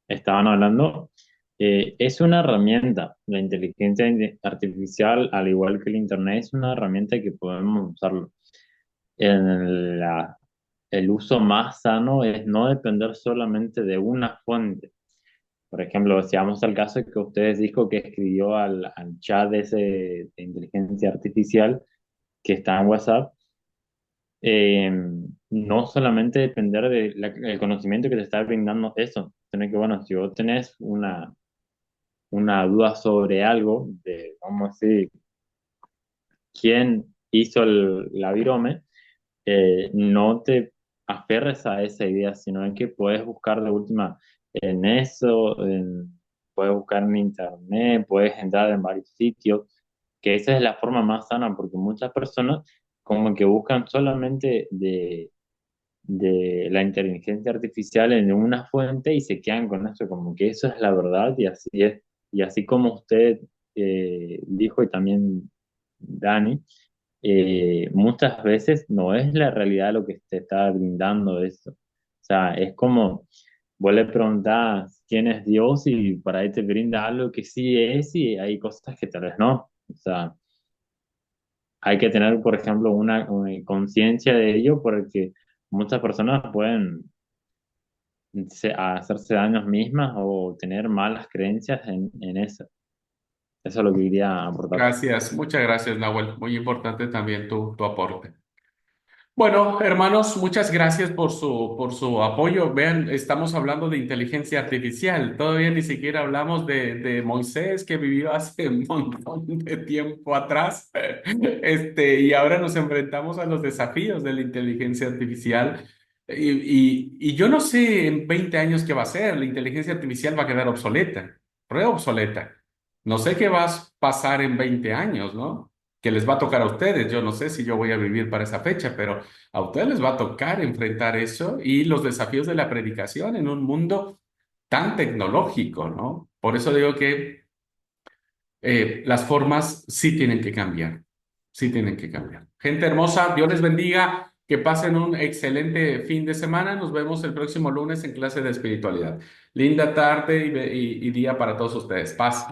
Speaker 3: estaban hablando, es una herramienta. La inteligencia artificial, al igual que el Internet, es una herramienta que podemos usarlo. El uso más sano es no depender solamente de una fuente. Por ejemplo, si vamos al caso que ustedes dijo que escribió al chat de inteligencia artificial que está en WhatsApp, eh, no solamente depender del conocimiento que te está brindando eso, sino que, bueno, si vos tenés una duda sobre algo, vamos a decir, quién hizo la virome, no te aferres a esa idea, sino que puedes buscar de última en eso, puedes buscar en internet, puedes entrar en varios sitios, que esa es la forma más sana, porque muchas personas como que buscan solamente de la inteligencia artificial en una fuente y se quedan con eso, como que eso es la verdad y así es. Y así como usted dijo y también Dani, muchas veces no es la realidad lo que te está brindando eso. O sea, es como vos le preguntás quién es Dios y para ahí te brinda algo que sí es y hay cosas que tal vez no. O sea, hay que tener, por ejemplo, una conciencia de ello porque muchas personas pueden hacerse daños mismas o tener malas creencias en eso. Eso es lo que quería aportar.
Speaker 1: Gracias, muchas gracias, Nahuel. Muy importante también tu aporte. Bueno, hermanos, muchas gracias por su apoyo. Vean, estamos hablando de inteligencia artificial. Todavía ni siquiera hablamos de Moisés, que vivió hace un montón de tiempo atrás. Y ahora nos enfrentamos a los desafíos de la inteligencia artificial. Y yo no sé en 20 años qué va a ser. La inteligencia artificial va a quedar obsoleta, re obsoleta. No sé qué va a pasar en 20 años, ¿no? Que les va a tocar a ustedes. Yo no sé si yo voy a vivir para esa fecha, pero a ustedes les va a tocar enfrentar eso y los desafíos de la predicación en un mundo tan tecnológico, ¿no? Por eso digo que las formas sí tienen que cambiar, sí tienen que cambiar. Gente hermosa, Dios les bendiga, que pasen un excelente fin de semana. Nos vemos el próximo lunes en clase de espiritualidad. Linda tarde y día para todos ustedes. Paz.